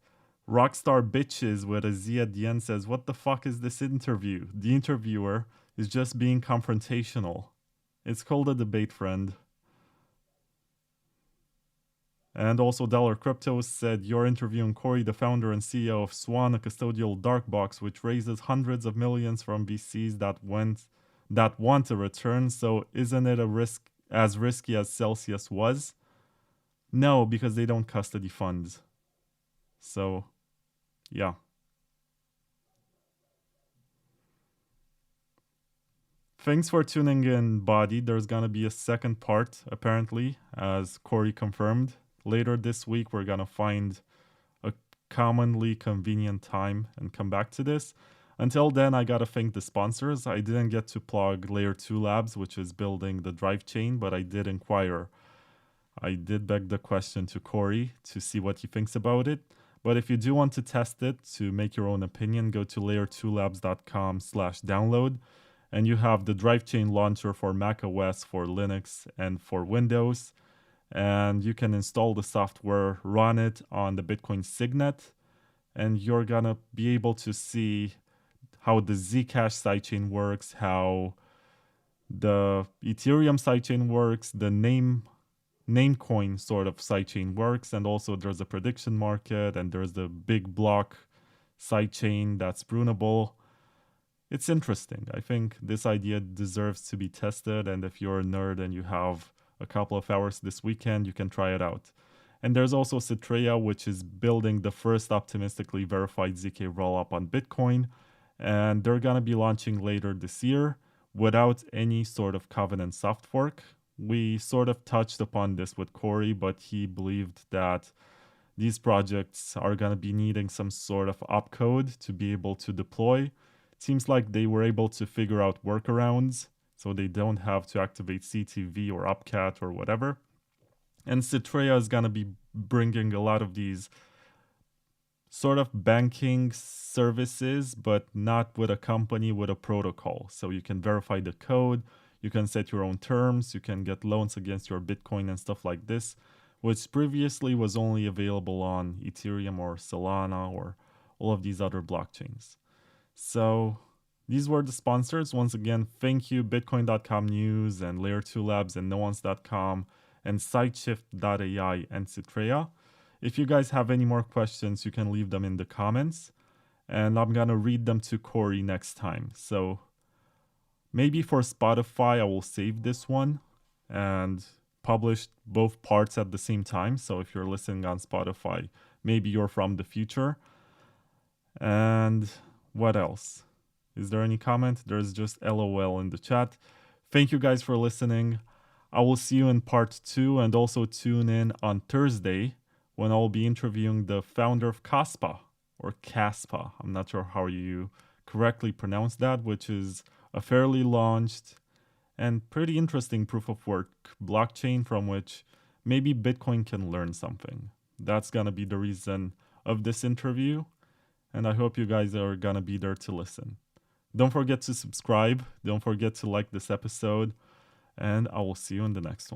Rockstar Bitches with a Z at the end says, what the fuck is this interview? The interviewer is just being confrontational. It's called a debate, friend. And also Dollar Crypto said, you're interviewing Cory, the founder and CEO of Swan, a custodial dark box, which raises hundreds of millions from VCs that want a return. So isn't it a risk as risky as Celsius was? No, because they don't custody funds. So, yeah. Thanks for tuning in, Body. There's gonna be a second part, apparently, as Cory confirmed. Later this week, we're gonna find a commonly convenient time and come back to this. Until then, I gotta thank the sponsors. I didn't get to plug Layer 2 Labs, which is building the drive chain, but I did inquire. I did beg the question to Cory to see what he thinks about it. But if you do want to test it to make your own opinion, go to layer2labs.com/download. And you have the drive chain launcher for Mac OS, for Linux, and for Windows. And you can install the software, run it on the Bitcoin Signet, and you're gonna be able to see how the Zcash sidechain works, how the Ethereum sidechain works, the Namecoin sort of sidechain works, and also there's a prediction market, and there's the big block sidechain that's prunable. It's interesting. I think this idea deserves to be tested, and if you're a nerd and you have a couple of hours this weekend, you can try it out. And there's also Citrea, which is building the first optimistically verified ZK rollup on Bitcoin, and they're gonna be launching later this year without any sort of Covenant soft fork. We sort of touched upon this with Cory, but he believed that these projects are gonna be needing some sort of opcode to be able to deploy. Seems like they were able to figure out workarounds so they don't have to activate CTV or Upcat or whatever. And Citrea is going to be bringing a lot of these sort of banking services, but not with a company, with a protocol. So you can verify the code, you can set your own terms, you can get loans against your Bitcoin and stuff like this, which previously was only available on Ethereum or Solana or all of these other blockchains. So these were the sponsors. Once again, thank you, Bitcoin.com News and Layer 2 Labs and Nuance.com and Sideshift.ai and Citrea. If you guys have any more questions, you can leave them in the comments. And I'm going to read them to Cory next time. So maybe for Spotify, I will save this one and publish both parts at the same time. So if you're listening on Spotify, maybe you're from the future. And what else? Is there any comment? There's just LOL in the chat. Thank you guys for listening. I will see you in part 2, and also tune in on Thursday when I'll be interviewing the founder of Caspa, or Caspa. I'm not sure how you correctly pronounce that, which is a fairly launched and pretty interesting proof of work blockchain from which maybe Bitcoin can learn something. That's going to be the reason of this interview, and I hope you guys are going to be there to listen. Don't forget to subscribe. Don't forget to like this episode, and I will see you in the next one.